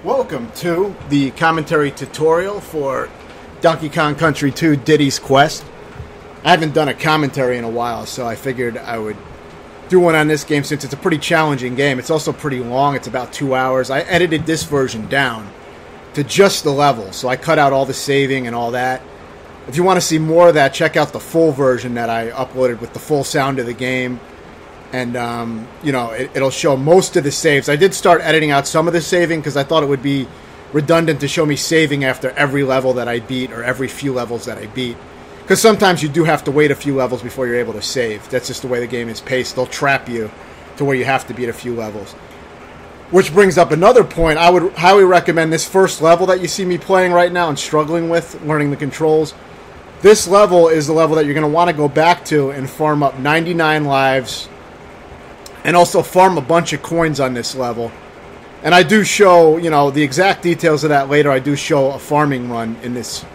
Welcome to the commentary tutorial for Donkey Kong Country 2 Diddy's Quest. I haven't done a commentary in a while, so I figured I would do one on this game since it's a pretty challenging game. It's also pretty long. It's about 2 hours. I edited this version down to just the level, so I cut out all the saving and all that. If you want to see more of that, check out the full version that I uploaded with the full sound of the game. And, it'll show most of the saves. I did start editing out some of the saving because I thought it would be redundant to show me saving after every level that I beat or every few levels that I beat. Because sometimes you do have to wait a few levels before you're able to save. That's just the way the game is paced. They'll trap you to where you have to beat a few levels. Which brings up another point. I would highly recommend this first level that you see me playing right now and struggling with, learning the controls. This level is the level that you're going to want to go back to and farm up 99 lives. And also farm a bunch of coins on this level. And I do show, the exact details of that later. I do show a farming run in this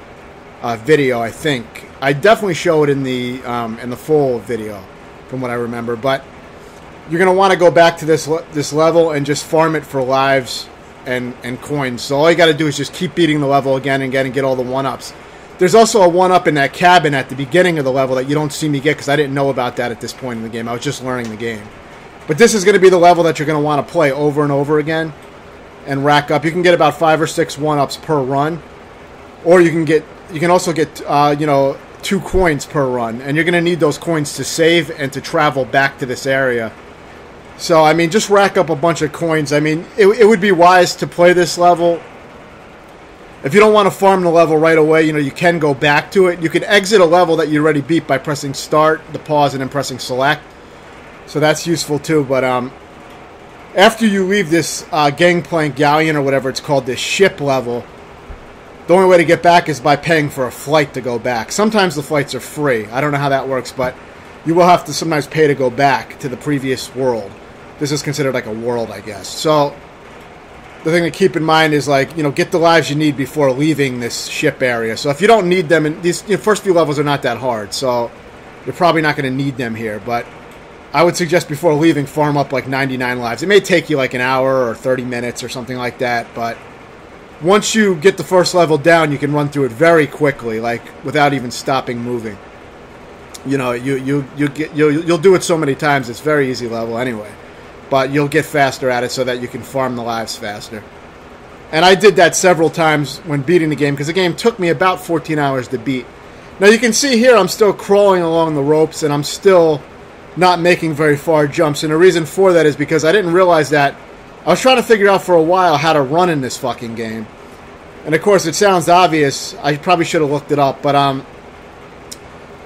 video, I think. I definitely show it in the full video, from what I remember. But you're going to want to go back to this level and just farm it for lives and coins. So all you got to do is just keep beating the level again and get all the 1-ups. There's also a 1-up in that cabin at the beginning of the level that you don't see me get because I didn't know about that at this point in the game. I was just learning the game. But this is going to be the level that you're going to want to play over and over again and rack up. You can get about 5 or 6 1-ups per run, or you can also get 2 coins per run, and you're going to need those coins to save and to travel back to this area. So I mean, just rack up a bunch of coins. I mean, it would be wise to play this level. If you don't want to farm the level right away, you can go back to it. You can exit a level that you already beat by pressing start, the pause, and then pressing select. So that's useful too, but after you leave this gangplank galleon or whatever it's called, this ship level, the only way to get back is by paying for a flight to go back. Sometimes the flights are free. I don't know how that works, but you will have to sometimes pay to go back to the previous world. This is considered like a world, I guess. So the thing to keep in mind is get the lives you need before leaving this ship area. So if you don't need them, and these first few levels are not that hard, so you're probably not going to need them here, but I would suggest before leaving, farm up like 99 lives. It may take you like an hour or 30 minutes or something like that, but once you get the first level down, you can run through it very quickly, like without even stopping moving. You'll do it so many times. It's a very easy level anyway, but you'll get faster at it so that you can farm the lives faster. And I did that several times when beating the game because the game took me about 14 hours to beat. Now you can see here I'm still crawling along the ropes and I'm still not making very far jumps, and the reason for that is because I didn't realize that I was trying to figure out for a while how to run in this fucking game. And of course it sounds obvious. I probably should have looked it up, but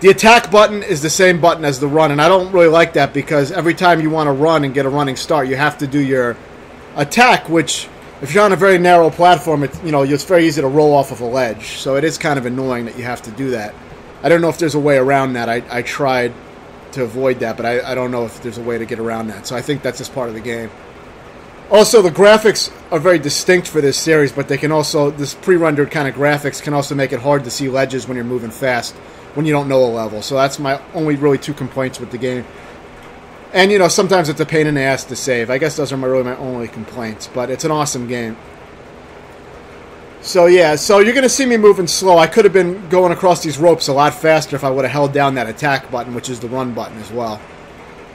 the attack button is the same button as the run, and I don't really like that because every time you want to run and get a running start, you have to do your attack, which if you're on a very narrow platform, it's very easy to roll off of a ledge. So it is kind of annoying that you have to do that. I don't know if there's a way around that. I tried to avoid that, but I don't know if there's a way to get around that. So I think that's just part of the game. Also, the graphics are very distinct for this series, but they can also, this pre-rendered kind of graphics can also make it hard to see ledges when you're moving fast, when you don't know a level. So that's my only really 2 complaints with the game. And, sometimes it's a pain in the ass to save. I guess those are really my only complaints, but it's an awesome game. So yeah, so you're going to see me moving slow. I could have been going across these ropes a lot faster if I would have held down that attack button, which is the run button as well.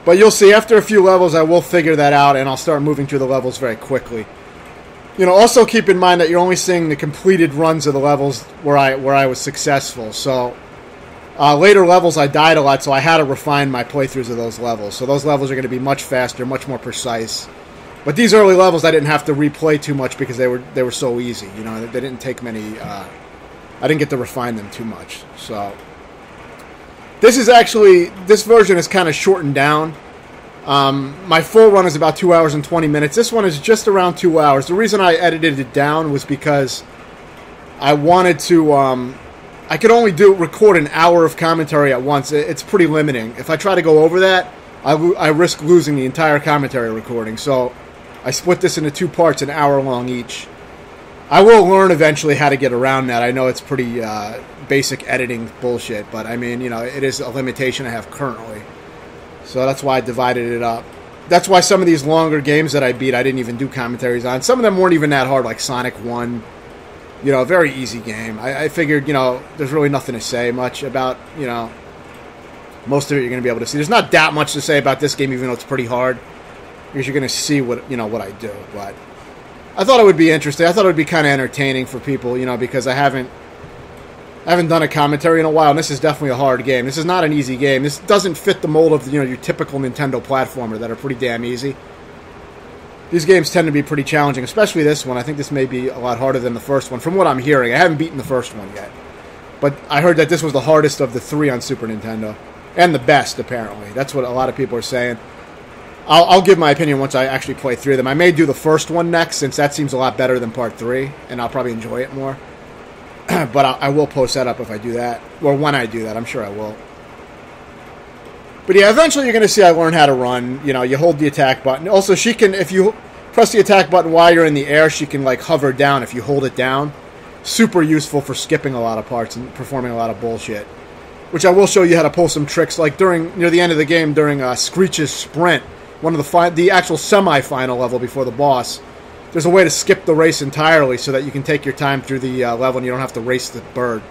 But you'll see, after a few levels, I will figure that out, and I'll start moving through the levels very quickly. Also keep in mind that you're only seeing the completed runs of the levels where I was successful. So later levels I died a lot, so I had to refine my playthroughs of those levels. So those levels are going to be much faster, much more precise. But these early levels I didn't have to replay too much because they were so easy. They didn't take many. I didn't get to refine them too much. So this version is kind of shortened down. My full run is about 2 hours and 20 minutes. This one is just around 2 hours. The reason I edited it down was because I wanted to. I could only record an hour of commentary at once. It's pretty limiting. If I try to go over that, I risk losing the entire commentary recording. So I split this into 2 parts, an hour long each. I will learn eventually how to get around that. I know it's pretty basic editing bullshit, but I mean, it is a limitation I have currently. So that's why I divided it up. That's why some of these longer games that I beat, I didn't even do commentaries on. Some of them weren't even that hard, like Sonic 1. You know, a very easy game. I figured, you know, there's really nothing to say much about, you know, most of it you're going to be able to see. There's not that much to say about this game, even though it's pretty hard, because you're going to see what, you know, what I do. But I thought it would be interesting. I thought it would be kind of entertaining for people, you know, because I haven't done a commentary in a while, and this is definitely a hard game. This is not an easy game. This doesn't fit the mold of, you know, your typical Nintendo platformer that are pretty damn easy. These games tend to be pretty challenging, especially this one. I think this may be a lot harder than the first one, from what I'm hearing. I haven't beaten the first one yet, but I heard that this was the hardest of the 3 on Super Nintendo, and the best, apparently. That's what a lot of people are saying. I'll give my opinion once I actually play 3 of them. I may do the first one next, since that seems a lot better than Part 3, and I'll probably enjoy it more. But I will post that up if I do that, or when I do that. I'm sure I will. But yeah, eventually you're going to see I learn how to run. You know, you hold the attack button. Also, she can, if you press the attack button while you're in the air, she can, like, hover down if you hold it down. Super useful for skipping a lot of parts and performing a lot of bullshit. Which I will show you how to pull some tricks, like near the end of the game, during Screech's Sprint, one of the actual semi-final level before the boss. There's a way to skip the race entirely so that you can take your time through the level and you don't have to race the bird.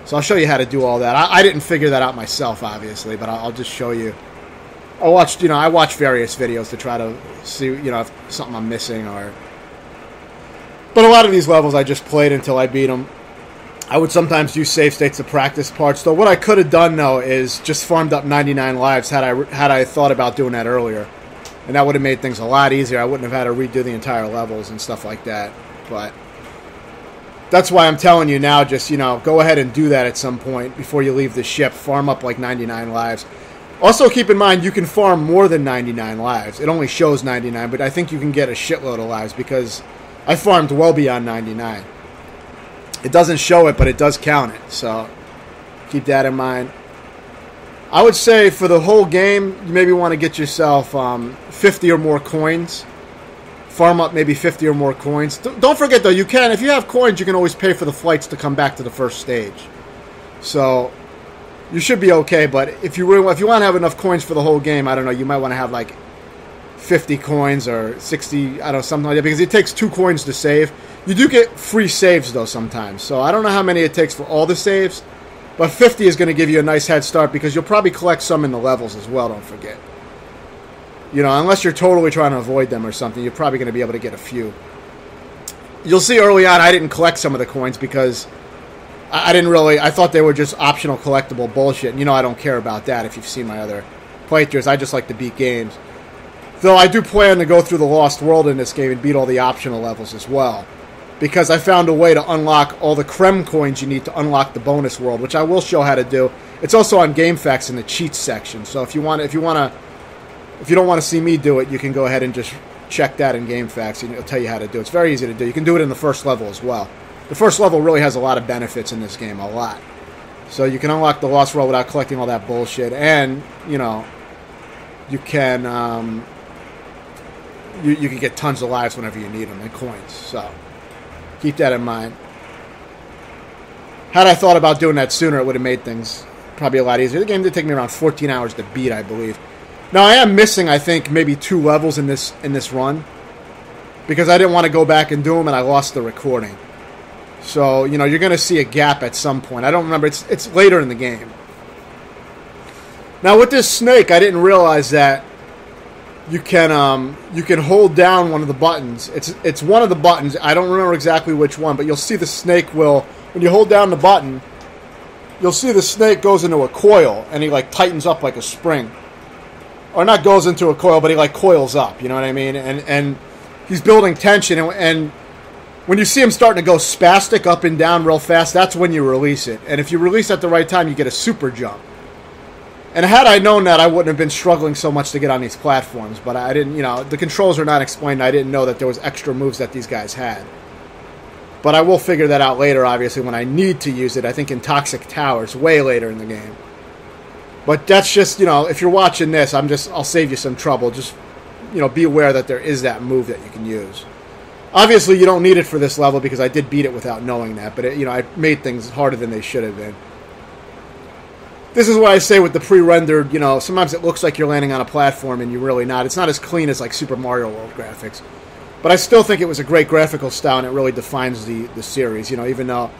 So I'll show you how to do all that. I didn't figure that out myself, obviously, but I'll just show you. I watched various videos to try to see, you know, if something I'm missing or. But a lot of these levels I just played until I beat them. I would sometimes use save states to practice parts. Though what I could have done though is just farmed up 99 lives had I thought about doing that earlier, and that would have made things a lot easier. I wouldn't have had to redo the entire levels and stuff like that. But. That's why I'm telling you now, just, you know, go ahead and do that at some point before you leave the ship. Farm up like 99 lives. Also, keep in mind, you can farm more than 99 lives. It only shows 99, but I think you can get a shitload of lives because I farmed well beyond 99. It doesn't show it, but it does count it, so keep that in mind. I would say for the whole game, you maybe want to get yourself 50 or more coins. Farm up maybe 50 or more coins. Don't forget, though, if you have coins, you can always pay for the flights to come back to the first stage. So, you should be okay, but if you want to have enough coins for the whole game, I don't know, you might want to have like 50 coins or 60, I don't know, something like that, because it takes 2 coins to save. You do get free saves, though, sometimes. So, I don't know how many it takes for all the saves, but 50 is going to give you a nice head start, because you'll probably collect some in the levels as well, don't forget. You know, unless you're totally trying to avoid them or something, you're probably going to be able to get a few. You'll see early on I didn't collect some of the coins because I thought they were just optional collectible bullshit. And, you know, I don't care about that if you've seen my other playthroughs. I just like to beat games. Though I do plan to go through the Lost World in this game and beat all the optional levels as well. Because I found a way to unlock all the Kremcoins you need to unlock the bonus world, which I will show how to do. It's also on Gamefaqs in the cheats section. So if you don't want to see me do it, you can go ahead and just check that in Gamefaqs, and it'll tell you how to do it. It's very easy to do. You can do it in the first level as well. The first level really has a lot of benefits in this game, a lot. So you can unlock the Lost World without collecting all that bullshit, and, you know, you can you can get tons of lives whenever you need them, and coins. So keep that in mind. Had I thought about doing that sooner, it would have made things probably a lot easier. The game did take me around 14 hours to beat, I believe. Now, I am missing, I think, maybe 2 levels in this run, because I didn't want to go back and do them, and I lost the recording. So, you know, you're going to see a gap at some point. I don't remember. It's later in the game. Now, with this snake, I didn't realize that you can hold down one of the buttons. It's one of the buttons. I don't remember exactly which one, but you'll see the snake when you hold down the button, you'll see the snake goes into a coil, and he, like, tightens up like a spring. Or not goes into a coil, but he, like, coils up, you know what I mean? And he's building tension, and when you see him starting to go spastic up and down real fast, that's when you release it. And if you release at the right time, you get a super jump. And had I known that, I wouldn't have been struggling so much to get on these platforms, but I didn't, you know, the controls are not explained. I didn't know that there was extra moves that these guys had. But I will figure that out later, obviously, when I need to use it, I think in Toxic Towers, way later in the game. But that's just, you know, if you're watching this, I'll save you some trouble. Just, you know, be aware that there is that move that you can use. Obviously, you don't need it for this level because I did beat it without knowing that. But, you know, I made things harder than they should have been. this is what I say with the pre-rendered, you know, sometimes it looks like you're landing on a platform and you're really not. It's not as clean as like Super Mario World graphics. But I still think it was a great graphical style, and it really defines the series, you know, even though,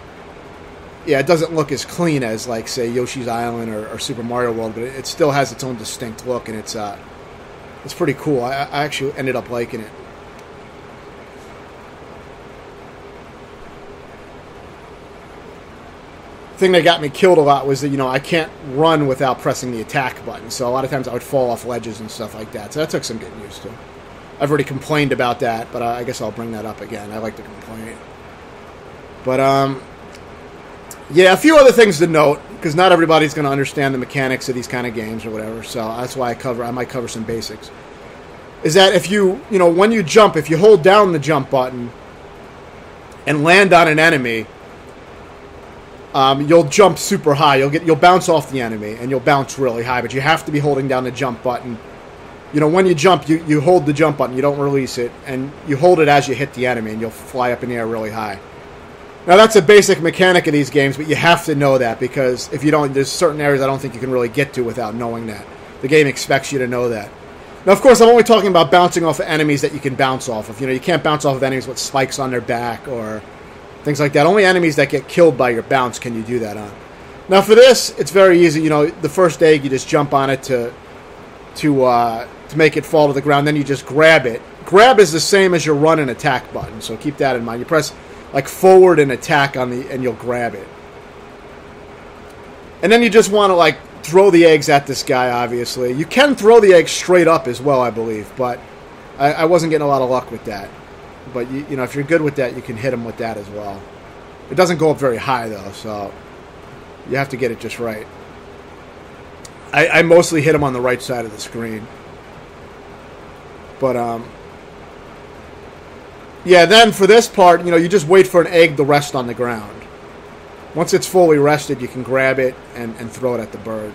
yeah, it doesn't look as clean as, like, say, Yoshi's Island or Super Mario World, but it still has its own distinct look, and it's pretty cool. I actually ended up liking it. The thing that got me killed a lot was that, you know, I can't run without pressing the attack button, so a lot of times I would fall off ledges and stuff like that, so that took some getting used to. I've already complained about that, but I guess I'll bring that up again. I like to complain. But, yeah, a few other things to note, because not everybody's going to understand the mechanics of these kind of games or whatever, so that's why I might cover some basics. Is that if you know, when you jump, if you hold down the jump button and land on an enemy, you'll jump super high. You'll bounce off the enemy, and you'll bounce really high, but you have to be holding down the jump button. You know, when you jump, you hold the jump button, you don't release it, and you hold it as you hit the enemy, and you'll fly up in the air really high. Now, that's a basic mechanic of these games, but you have to know that, because if you don't, there's certain areas I don't think you can really get to without knowing that. The game expects you to know that. Now, of course, I'm only talking about bouncing off of enemies that you can bounce off of. You know, you can't bounce off of enemies with spikes on their back or things like that. Only enemies that get killed by your bounce can you do that on. Now, for this, it's very easy. You know, the first egg, you just jump on it to make it fall to the ground. Then you just grab it. Grab is the same as your run and attack button, so keep that in mind. You press like forward and attack and you'll grab it. And then you just want to like throw the eggs at this guy, obviously. You can throw the eggs straight up as well, I believe, but I wasn't getting a lot of luck with that. But you know, if you're good with that, you can hit him with that as well. It doesn't go up very high though, so you have to get it just right. I mostly hit him on the right side of the screen. But, yeah, then for this part, you know, you just wait for an egg to rest on the ground. Once it's fully rested, you can grab it and throw it at the bird.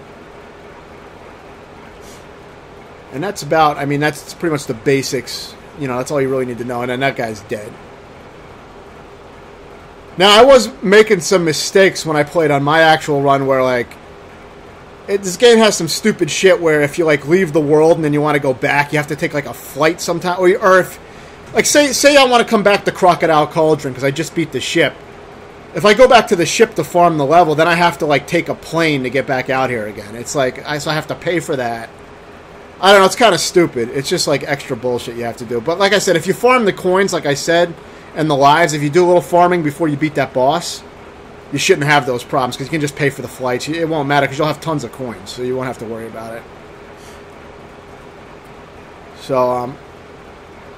And that's about, I mean, that's pretty much the basics. You know, that's all you really need to know. And then that guy's dead. Now, I was making some mistakes when I played on my actual run where, like, this game has some stupid shit where if you, like, leave the world and then you want to go back, you have to take, like, a flight sometime. Or if, like, say I want to come back to Crocodile Cauldron because I just beat the ship. If I go back to the ship to farm the level, then I have to, like, take a plane to get back out here again. It's like, so I have to pay for that. I don't know, it's kind of stupid. It's just, like, extra bullshit you have to do. But like I said, if you farm the coins, like I said, and the lives, if you do a little farming before you beat that boss, you shouldn't have those problems because you can just pay for the flights. It won't matter because you'll have tons of coins, so you won't have to worry about it. So,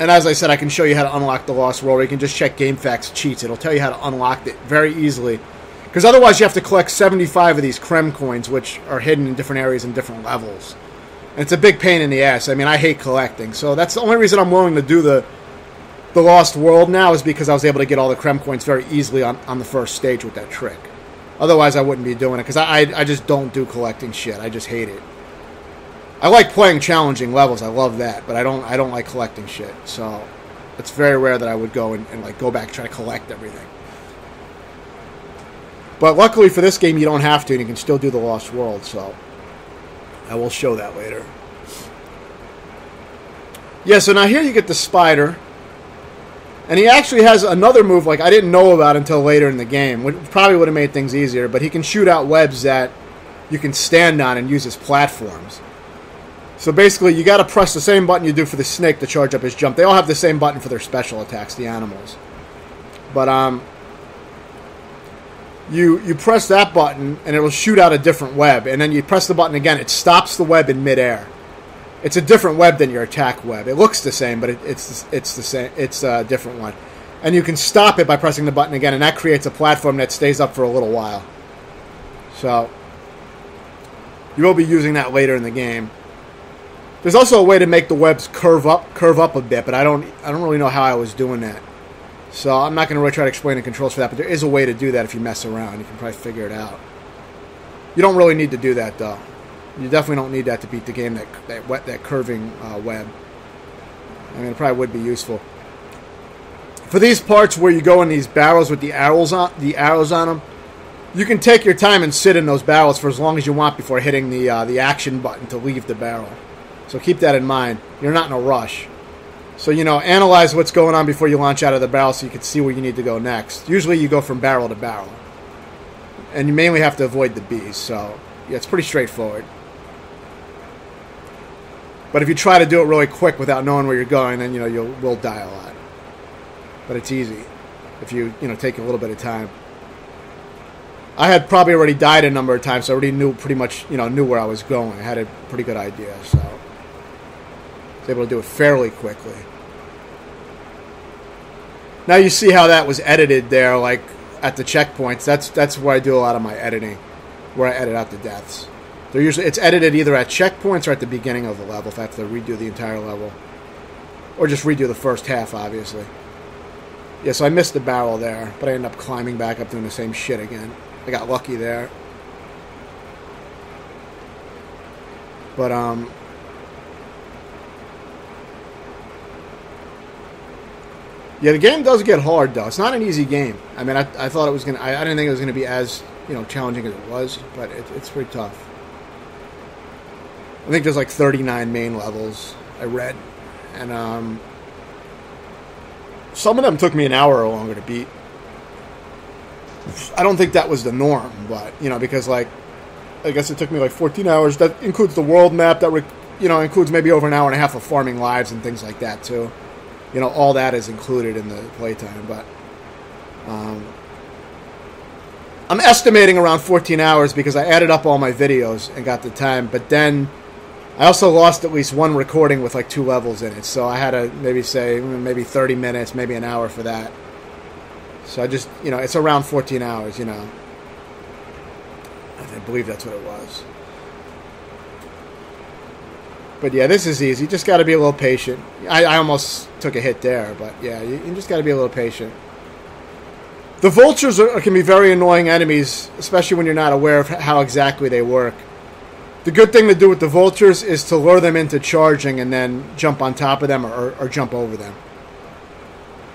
and as I said, I can show you how to unlock the Lost World, or you can just check Gamefaqs cheats. It'll tell you how to unlock it very easily. Because otherwise you have to collect 75 of these Kremcoins, which are hidden in different areas and different levels. And it's a big pain in the ass. I mean, I hate collecting. So that's the only reason I'm willing to do the Lost World now is because I was able to get all the Kremcoins very easily on the first stage with that trick. Otherwise, I wouldn't be doing it, because I just don't do collecting shit. I just hate it. I like playing challenging levels. I love that, but I don't like collecting shit. So it's very rare that I would go and like go back and try to collect everything. But luckily for this game, you don't have to, and you can still do the Lost World. So I will show that later. Yeah. So now here you get the spider. And he actually has another move like I didn't know about until later in the game, which probably would have made things easier, but he can shoot out webs that you can stand on and use as platforms. So basically, you got to press the same button you do for the snake to charge up his jump. They all have the same button for their special attacks, the animals. But you press that button, and it will shoot out a different web. And then you press the button again, it stops the web in midair. It's a different web than your attack web. It looks the same, but it's the same. It's a different one, and you can stop it by pressing the button again, and that creates a platform that stays up for a little while. So you will be using that later in the game. There's also a way to make the webs curve up a bit, but I don't really know how I was doing that. So I'm not going to really try to explain the controls for that, but there is a way to do that if you mess around. You can probably figure it out. You don't really need to do that though. You definitely don't need that to beat the game, that curving web. I mean, it probably would be useful. For these parts where you go in these barrels with the arrows on them, You can take your time and sit in those barrels for as long as you want before hitting the action button to leave the barrel. So keep that in mind. You're not in a rush. So, you know, analyze what's going on before you launch out of the barrel so you can see where you need to go next. Usually you go from barrel to barrel. And you mainly have to avoid the bees, so yeah, it's pretty straightforward. But if you try to do it really quick without knowing where you're going, then, you know, you will die a lot. But it's easy if you take a little bit of time. I had probably already died a number of times, so I already knew pretty much, knew where I was going. I had a pretty good idea, so I was able to do it fairly quickly. Now you see how that was edited there, like at the checkpoints. That's where I do a lot of my editing, where I edit out the deaths. It's edited either at checkpoints or at the beginning of the level if I have to redo the entire level, or just redo the first half, obviously. Yeah, so I missed the barrel there, but I ended up climbing back up doing the same shit again. I got lucky there. But, yeah, the game does get hard, though. It's not an easy game. I mean, I thought it was going to... I didn't think it was going to be as, challenging as it was, but it's pretty tough. I think there's like 39 main levels, I read. And, some of them took me an hour or longer to beat. I don't think that was the norm, but, because, like, I guess it took me like 14 hours. That includes the world map, that, includes maybe over an hour and a half of farming lives and things like that, too. All that is included in the playtime, but I'm estimating around 14 hours because I added up all my videos and got the time, but then I also lost at least one recording with like 2 levels in it, so I had to maybe 30 minutes, maybe an hour for that. So I just, it's around 14 hours, I believe that's what it was. But yeah, this is easy. You just got to be a little patient. I almost took a hit there, but yeah, you just got to be a little patient. The vultures can be very annoying enemies, especially when you're not aware of how exactly they work. The good thing to do with the vultures is to lure them into charging and then jump on top of them or jump over them.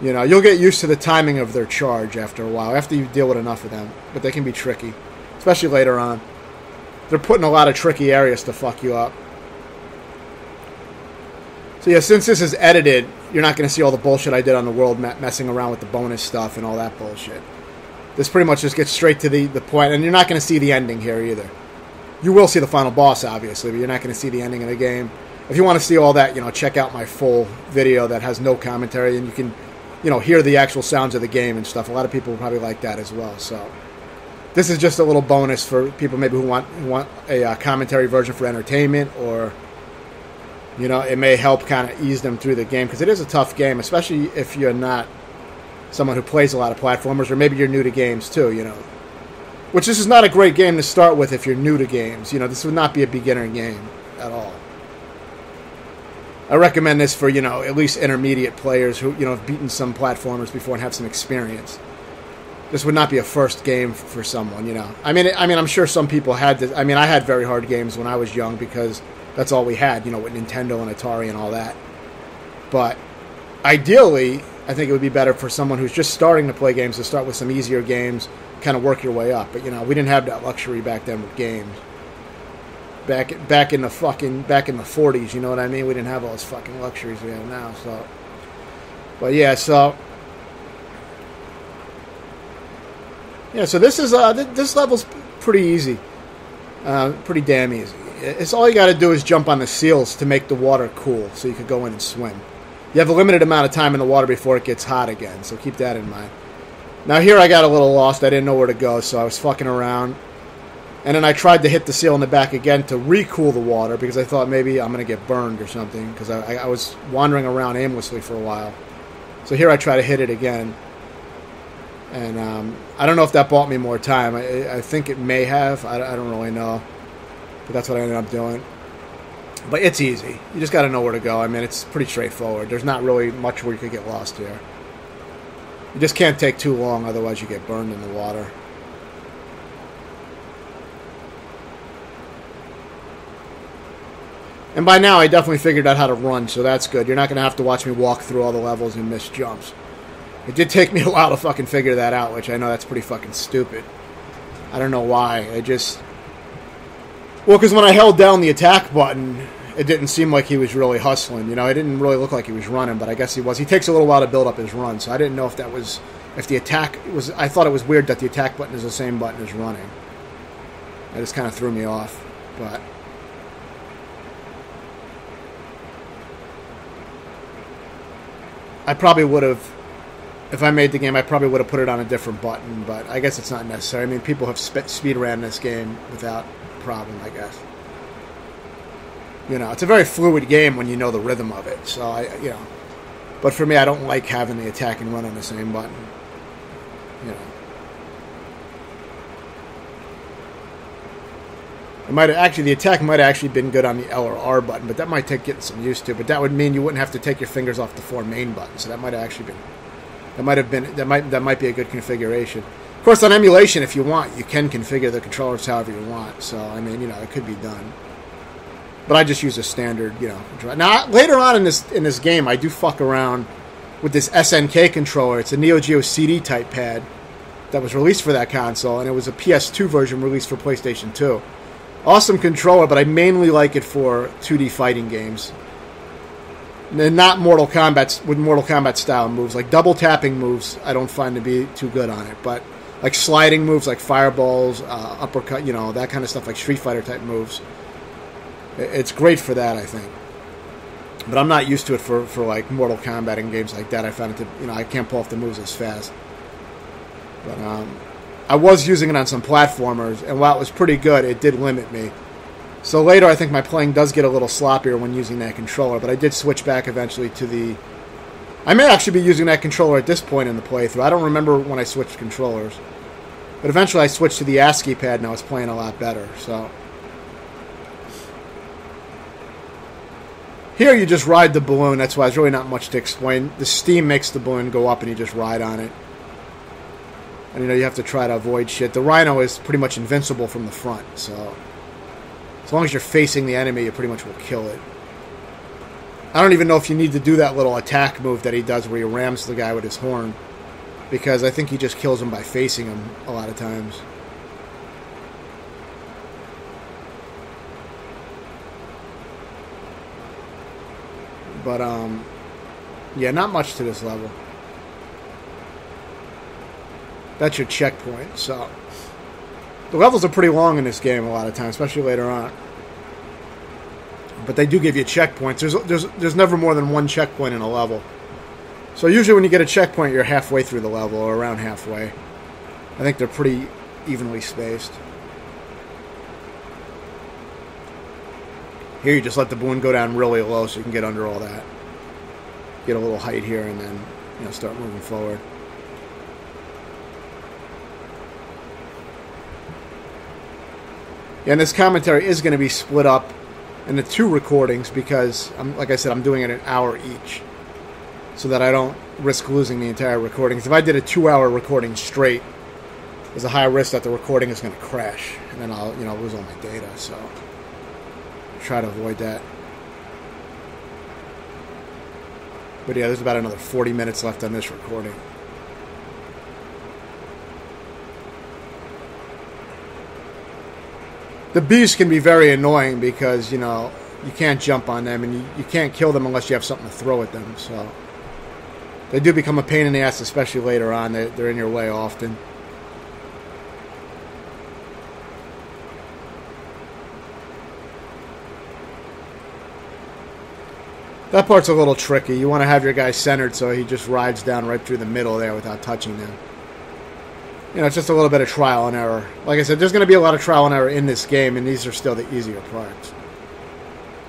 You'll get used to the timing of their charge after a while, after you deal with enough of them. But they can be tricky, especially later on. They're putting a lot of tricky areas to fuck you up. So yeah, since this is edited, you're not going to see all the bullshit I did on the world map, messing around with the bonus stuff and all that bullshit. This pretty much just gets straight to the point, and you're not going to see the ending here either. You will see the final boss, obviously, but you're not going to see the ending of the game. If you want to see all that, check out my full video that has no commentary, and you can, hear the actual sounds of the game and stuff. A lot of people will probably like that as well, so... This is just a little bonus for people maybe who want a commentary version for entertainment, or... it may help kind of ease them through the game, because it is a tough game, especially if you're not someone who plays a lot of platformers, or maybe you're new to games too, Which this is not a great game to start with if you're new to games. This would not be a beginner game at all. I recommend this for, at least intermediate players who, have beaten some platformers before and have some experience. This would not be a first game for someone, I mean, I'm sure some people had this. I mean, I had very hard games when I was young because... That's all we had, with Nintendo and Atari and all that. But ideally, I think it would be better for someone who's just starting to play games to start with some easier games, kind of work your way up. But we didn't have that luxury back then with games. Back in the 40s, you know what I mean? We didn't have all those fucking luxuries we have now. So, but yeah, so this is this level's pretty easy, pretty damn easy. It's all you got to do is jump on the seals to make the water cool so you can go in and swim. You have a limited amount of time in the water before it gets hot again, so keep that in mind. Now here I got a little lost. I didn't know where to go, so I was fucking around. And then I tried to hit the seal in the back again to recool the water because I thought maybe I'm going to get burned or something because I was wandering around aimlessly for a while. So here I try to hit it again. And I don't know if that bought me more time. I think it may have. I don't really know. But that's what I ended up doing. But it's easy. You just got to know where to go. I mean, it's pretty straightforward. There's not really much where you could get lost here. You just can't take too long, otherwise you get burned in the water. And by now, I definitely figured out how to run, so that's good. You're not going to have to watch me walk through all the levels and miss jumps. It did take me a while to fucking figure that out, which I know that's pretty fucking stupid. I don't know why. Well, because when I held down the attack button, it didn't seem like he was really hustling. You know, it didn't really look like he was running, but I guess he was. He takes a little while to build up his run, so I didn't know if that was... If the attack was... I thought it was weird that the attack button is the same button as running. That just kind of threw me off, but... I probably would have... If I made the game, I probably would have put it on a different button, but I guess it's not necessary. I mean, people have speed ran this game without problem, I guess. You know, it's a very fluid game when you know the rhythm of it, so you know. But for me, I don't like having the attack and run on the same button. You know. It might have, actually, the attack might have actually been good on the L or R button, but that might take getting some used to. But that would mean you wouldn't have to take your fingers off the 4 main buttons, so that might have actually been... That might be a good configuration. Of course, on emulation, if you want, you can configure the controllers however you want. So, I mean, you know, it could be done. But I just use a standard, you know. Now, later on in this game, I do fuck around with this SNK controller. It's a Neo Geo CD type pad that was released for that console, and it was a PS2 version released for PlayStation 2. Awesome controller, but I mainly like it for 2D fighting games. And not Mortal Kombat, with Mortal Kombat style moves. Like double tapping moves, I don't find to be too good on it. But like sliding moves, like fireballs, uppercut, you know, that kind of stuff, like Street Fighter type moves. It's great for that, I think. But I'm not used to it for like Mortal Kombat and games like that. I found it to, you know, I can't pull off the moves as fast. But I was using it on some platformers, and while it was pretty good, it did limit me. So later, I think my playing does get a little sloppier when using that controller, but I did switch back eventually to the... I may actually be using that controller at this point in the playthrough. I don't remember when I switched controllers. But eventually I switched to the ASCII pad, and I was playing a lot better, so... Here you just ride the balloon, that's why there's really not much to explain. The steam makes the balloon go up, and you just ride on it. And, you know, you have to try to avoid shit. The Rhino is pretty much invincible from the front, so... As long as you're facing the enemy, you pretty much will kill it. I don't even know if you need to do that little attack move that he does where he rams the guy with his horn. Because I think he just kills him by facing him a lot of times. But, yeah, not much to this level. That's your checkpoint, so... The levels are pretty long in this game a lot of times, especially later on. But they do give you checkpoints. There's never more than one checkpoint in a level. So usually when you get a checkpoint, you're halfway through the level, or around halfway. I think they're pretty evenly spaced. Here you just let the balloon go down really low so you can get under all that. Get a little height here and then, you know, start moving forward. And this commentary is going to be split up into 2 recordings because, like I said, I'm doing it an hour each so that I don't risk losing the entire recording. If I did a 2-hour recording straight, there's a high risk that the recording is going to crash, and then I'll, you know, lose all my data. So try to avoid that. But yeah, there's about another 40 minutes left on this recording. The bees can be very annoying because, you know, you can't jump on them and you can't kill them unless you have something to throw at them. So they do become a pain in the ass, especially later on. They're in your way often. That part's a little tricky. You want to have your guy centered so he just rides down right through the middle there without touching them. You know, it's just a little bit of trial and error. Like I said, there's going to be a lot of trial and error in this game, and these are still the easier parts.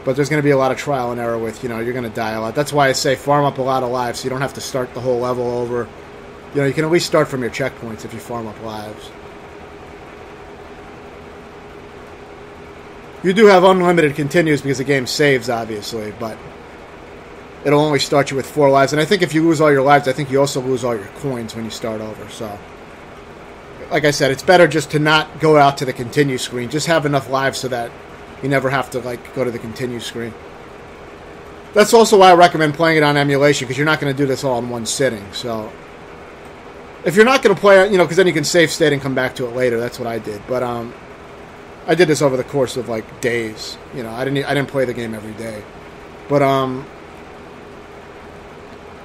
But there's going to be a lot of trial and error with, you know, you're going to die a lot. That's why I say farm up a lot of lives so you don't have to start the whole level over. You know, you can at least start from your checkpoints if you farm up lives. You do have unlimited continues because the game saves, obviously, but it'll only start you with 4 lives. And I think if you lose all your lives, I think you also lose all your coins when you start over, so... Like I said, it's better just to not go out to the continue screen. Just have enough lives so that you never have to, like, go to the continue screen. That's also why I recommend playing it on emulation, because you're not going to do this all in one sitting. So if you're not going to play, because then you can save state and come back to it later. That's what I did. But I did this over the course of like days. I didn't play the game every day. But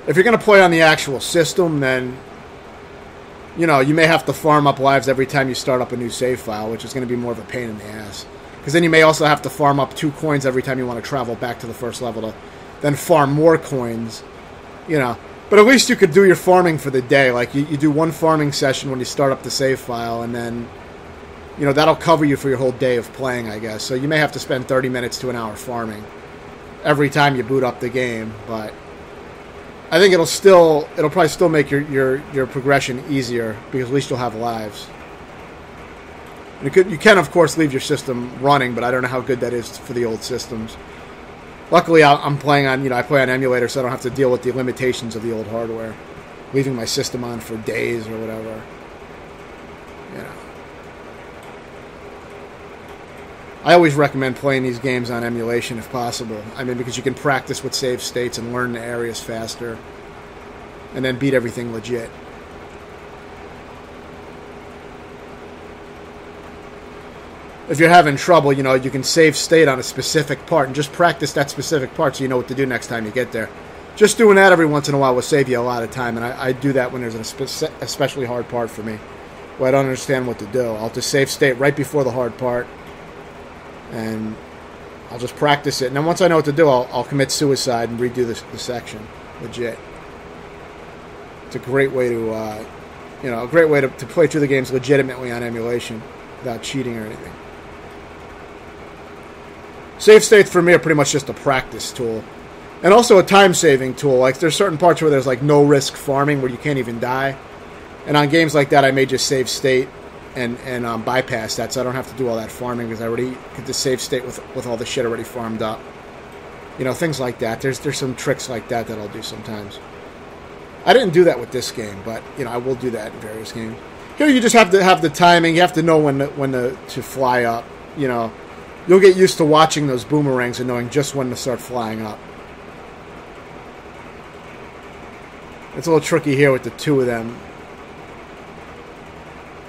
if you're going to play on the actual system, then you may have to farm up lives every time you start up a new save file, which is going to be more of a pain in the ass. Because then you may also have to farm up 2 coins every time you want to travel back to the first level to then farm more coins. But at least you could do your farming for the day. Like, you do one farming session when you start up the save file, and then, that'll cover you for your whole day of playing, I guess. So you may have to spend 30 minutes to an hour farming every time you boot up the game, but I think it'll probably still make your progression easier, because at least you'll have lives. And you can, of course, leave your system running, but I don't know how good that is for the old systems. Luckily, I'm playing on, I play on emulator, so I don't have to deal with the limitations of the old hardware. Leaving my system on for days or whatever. I always recommend playing these games on emulation if possible. I mean, because you can practice with save states and learn the areas faster. And then beat everything legit. If you're having trouble, you can save state on a specific part and just practice that specific part so you know what to do next time you get there. Just doing that every once in a while will save you a lot of time, and I do that when there's an especially hard part for me, where I don't understand what to do. I'll just save state right before the hard part, and I'll just practice it. And then once I know what to do, I'll commit suicide and redo the section. Legit. It's a great way to, to play through the games legitimately on emulation without cheating or anything. Save states for me are pretty much just a practice tool. And also a time-saving tool. Like, there's certain parts where there's, like, no-risk farming where you can't even die. And on games like that, I may just save state and bypass that, so I don't have to do all that farming, because I already get the save state with all the shit already farmed up. Things like that. There's some tricks like that I'll do sometimes. I didn't do that with this game, but, I will do that in various games. Here you just have to have the timing. You have to know when to fly up, You'll get used to watching those boomerangs and knowing just when to start flying up. It's a little tricky here with the 2 of them.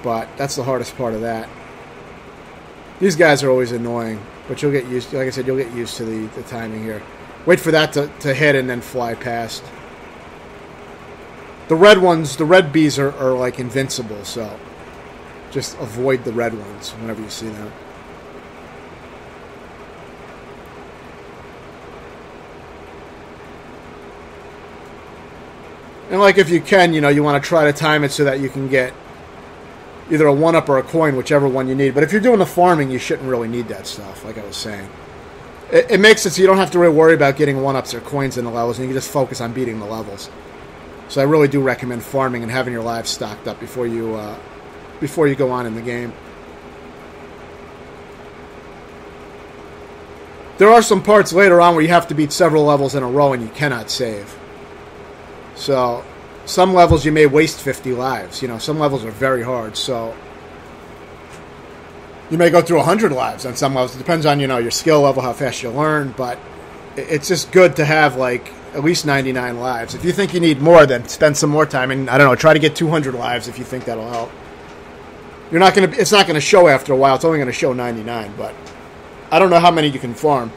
But that's the hardest part of that. These guys are always annoying. But you'll get used to, like I said, you'll get used to the timing here. Wait for that to hit and then fly past. The red ones, the red bees are like invincible, so just avoid the red ones whenever you see them. And, like, if you can, you want to try to time it so that you can get either a 1-up or a coin, whichever one you need. But if you're doing the farming, you shouldn't really need that stuff, like I was saying. It makes it so you don't have to really worry about getting 1-ups or coins in the levels, and you can just focus on beating the levels. So I really do recommend farming and having your lives stocked up before you go on in the game. There are some parts later on where you have to beat several levels in a row and you cannot save. So, some levels you may waste 50 lives. Some levels are very hard, so you may go through 100 lives on some levels. It depends on, your skill level, how fast you learn, but it's just good to have, like, at least 99 lives. If you think you need more, then spend some more time, and, I don't know, try to get 200 lives if you think that'll help. It's not going to show after a while. It's only going to show 99, but I don't know how many you can farm.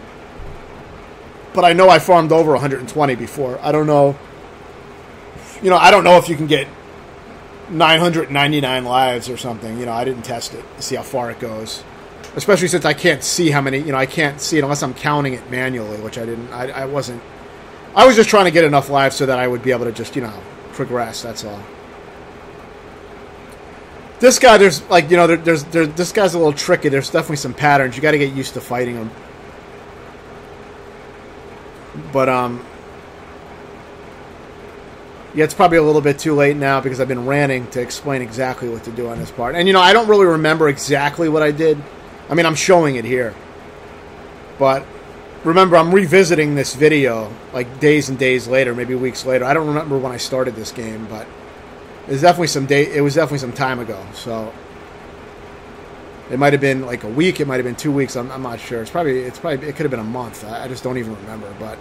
But I know I farmed over 120 before. I don't know. I don't know if you can get 999 lives or something. I didn't test it to see how far it goes. Especially since I can't see how many, I can't see it unless I'm counting it manually, which I didn't. I wasn't. I was just trying to get enough lives so that I would be able to just, progress. That's all. This guy, there's, like, this guy's a little tricky. There's definitely some patterns. You got to get used to fighting him. But, yeah, it's probably a little bit too late now because I've been ranting to explain exactly what to do on this part. And, I don't really remember exactly what I did. I mean, I'm showing it here. But remember, I'm revisiting this video, like, days and days later, maybe weeks later. I don't remember when I started this game, but it was definitely some time ago. So it might have been like a week. It might have been 2 weeks. I'm not sure. It could have been a month. I just don't even remember. But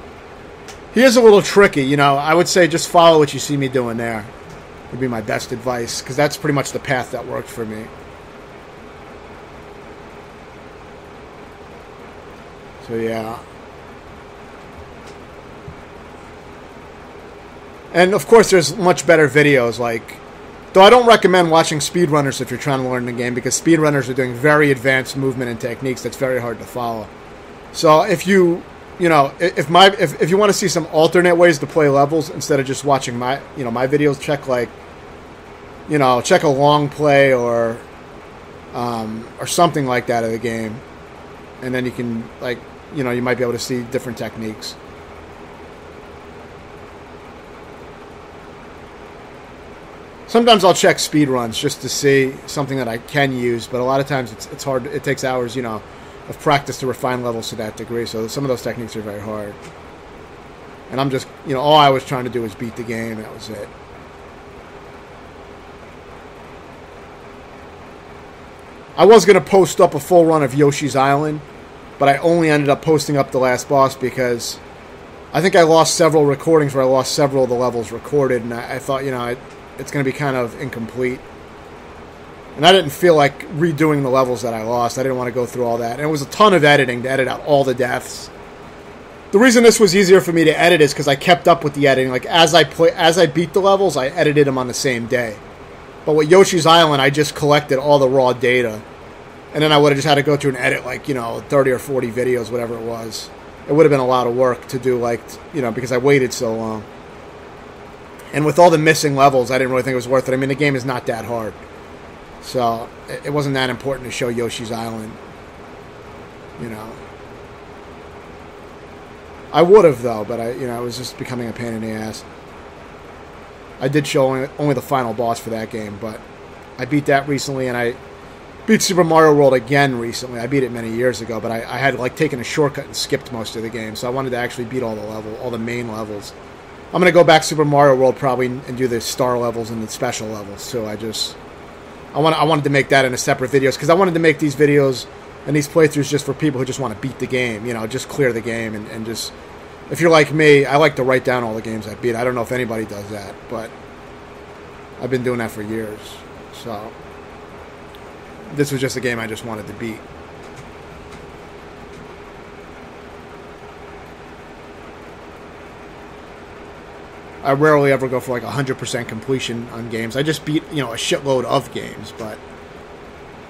he is a little tricky. I would say just follow what you see me doing there. would be my best advice, because that's pretty much the path that worked for me. So yeah. And of course there's much better videos, like, though I don't recommend watching speedrunners if you're trying to learn the game, because speedrunners are doing very advanced movement and techniques that's very hard to follow. So if you know, if you want to see some alternate ways to play levels instead of just watching my videos, check check a long play or something like that of the game, and then you can, like, you might be able to see different techniques. Sometimes I'll check speed runs just to see something that I can use, but a lot of times it's hard. It takes hours, of practice to refine levels to that degree. So some of those techniques are very hard. And I'm just, all I was trying to do was beat the game. That was it. I was going to post up a full run of Yoshi's Island, but I only ended up posting up the last boss because I think I lost several recordings where I lost several of the levels recorded, and I thought, it's going to be kind of incomplete. And I didn't feel like redoing the levels that I lost. I didn't want to go through all that. And it was a ton of editing to edit out all the deaths. The reason this was easier for me to edit is because I kept up with the editing. Like, as I beat the levels, I edited them on the same day. But with Yoshi's Island, I just collected all the raw data. And then I would have just had to go through and edit, 30 or 40 videos, whatever it was. It would have been a lot of work to do, because I waited so long. And with all the missing levels, I didn't really think it was worth it. I mean, the game is not that hard. So, it wasn't that important to show Yoshi's Island. I would have, though, but it was just becoming a pain in the ass. I did show only the final boss for that game, but I beat that recently, and I beat Super Mario World again recently. I beat it many years ago, but I had, taken a shortcut and skipped most of the game, so I wanted to actually beat all the main levels. I'm going to go back Super Mario World probably and do the star levels and the special levels too. I wanted to make that into separate videos because I wanted to make these videos and these playthroughs just for people who just want to beat the game, just clear the game and just, if you're like me, I like to write down all the games I beat. I don't know if anybody does that, but I've been doing that for years. So this was just a game I just wanted to beat. I rarely ever go for 100% completion on games. I just beat, a shitload of games, but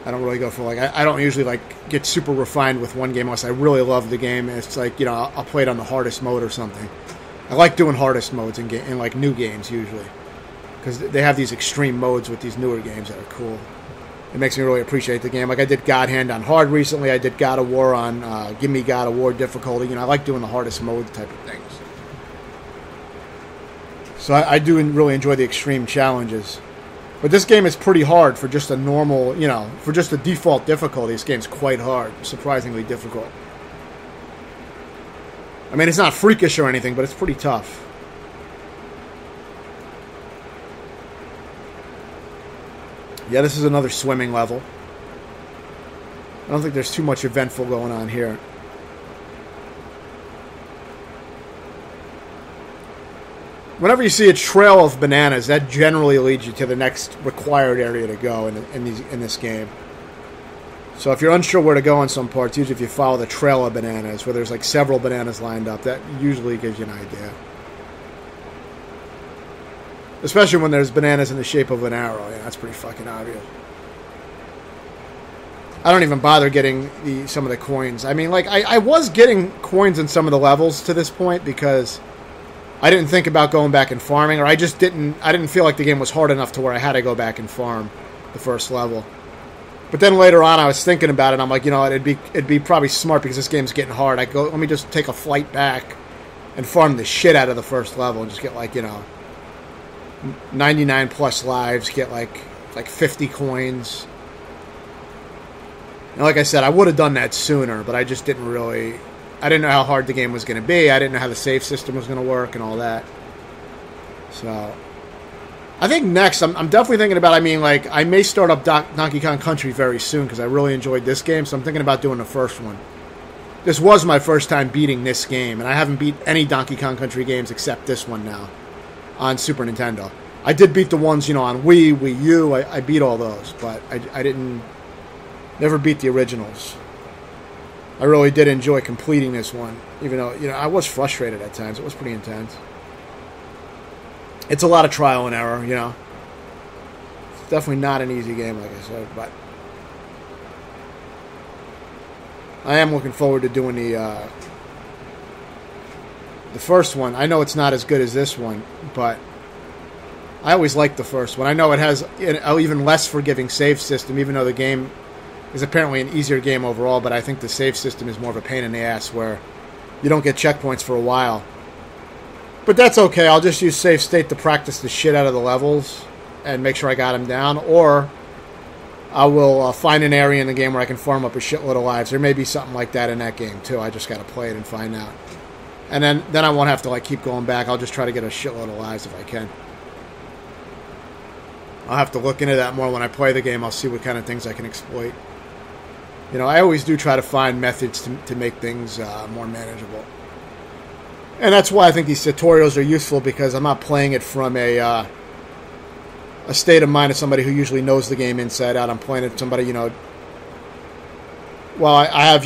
I don't really go for I don't usually get super refined with one game unless I really love the game. It's I'll play it on the hardest mode or something. I like doing hardest modes in new games usually because they have these extreme modes with these newer games that are cool. It makes me really appreciate the game. I did God Hand on hard recently. I did God of War on Give Me God of War difficulty. I like doing the hardest mode type of things. So I do really enjoy the extreme challenges. But this game is pretty hard for just a normal, for just the default difficulty. This game's quite hard, surprisingly difficult. I mean, it's not freakish or anything, but it's pretty tough. Yeah, this is another swimming level. I don't think there's too much eventful going on here. Whenever you see a trail of bananas, that generally leads you to the next required area to go in this game. So if you're unsure where to go in some parts, usually if you follow the trail of bananas, where there's several bananas lined up, that usually gives you an idea. Especially when there's bananas in the shape of an arrow. Yeah, that's pretty fucking obvious. I don't even bother getting some of the coins. I mean, I was getting coins in some of the levels to this point because I didn't think about going back and farming, or I didn't feel like the game was hard enough to where I had to go back and farm the first level. But then later on, I was thinking about it, and I'm like, it'd be probably smart because this game's getting hard. Let me just take a flight back and farm the shit out of the first level and just get 99 plus lives, get like 50 coins. And like I said, I would have done that sooner, but I just didn't really. I didn't know how hard the game was going to be. I didn't know how the save system was going to work and all that. So, I think next, I'm definitely thinking about, I may start up Donkey Kong Country very soon because I really enjoyed this game, so I'm thinking about doing the first one. This was my first time beating this game, and I haven't beat any Donkey Kong Country games except this one now on Super Nintendo. I did beat the ones, on Wii U. I beat all those, but I never beat the originals. I really did enjoy completing this one, even though, I was frustrated at times. It was pretty intense. It's a lot of trial and error, It's definitely not an easy game, like I said, but I am looking forward to doing the first one. I know it's not as good as this one, but I always liked the first one. I know it has an even less forgiving save system, even though the game is apparently an easier game overall, but I think the save system is more of a pain in the ass where you don't get checkpoints for a while. But that's okay. I'll just use save state to practice the shit out of the levels and make sure I got them down, or I will find an area in the game where I can farm up a shitload of lives. There may be something like that in that game too. I just got to play it and find out. And then I won't have to keep going back. I'll just try to get a shitload of lives if I can. I'll have to look into that more when I play the game. I'll see what kind of things I can exploit. I always do try to find methods to make things more manageable. And that's why I think these tutorials are useful, because I'm not playing it from a state of mind of somebody who usually knows the game inside out. I'm playing it from somebody, well, I have,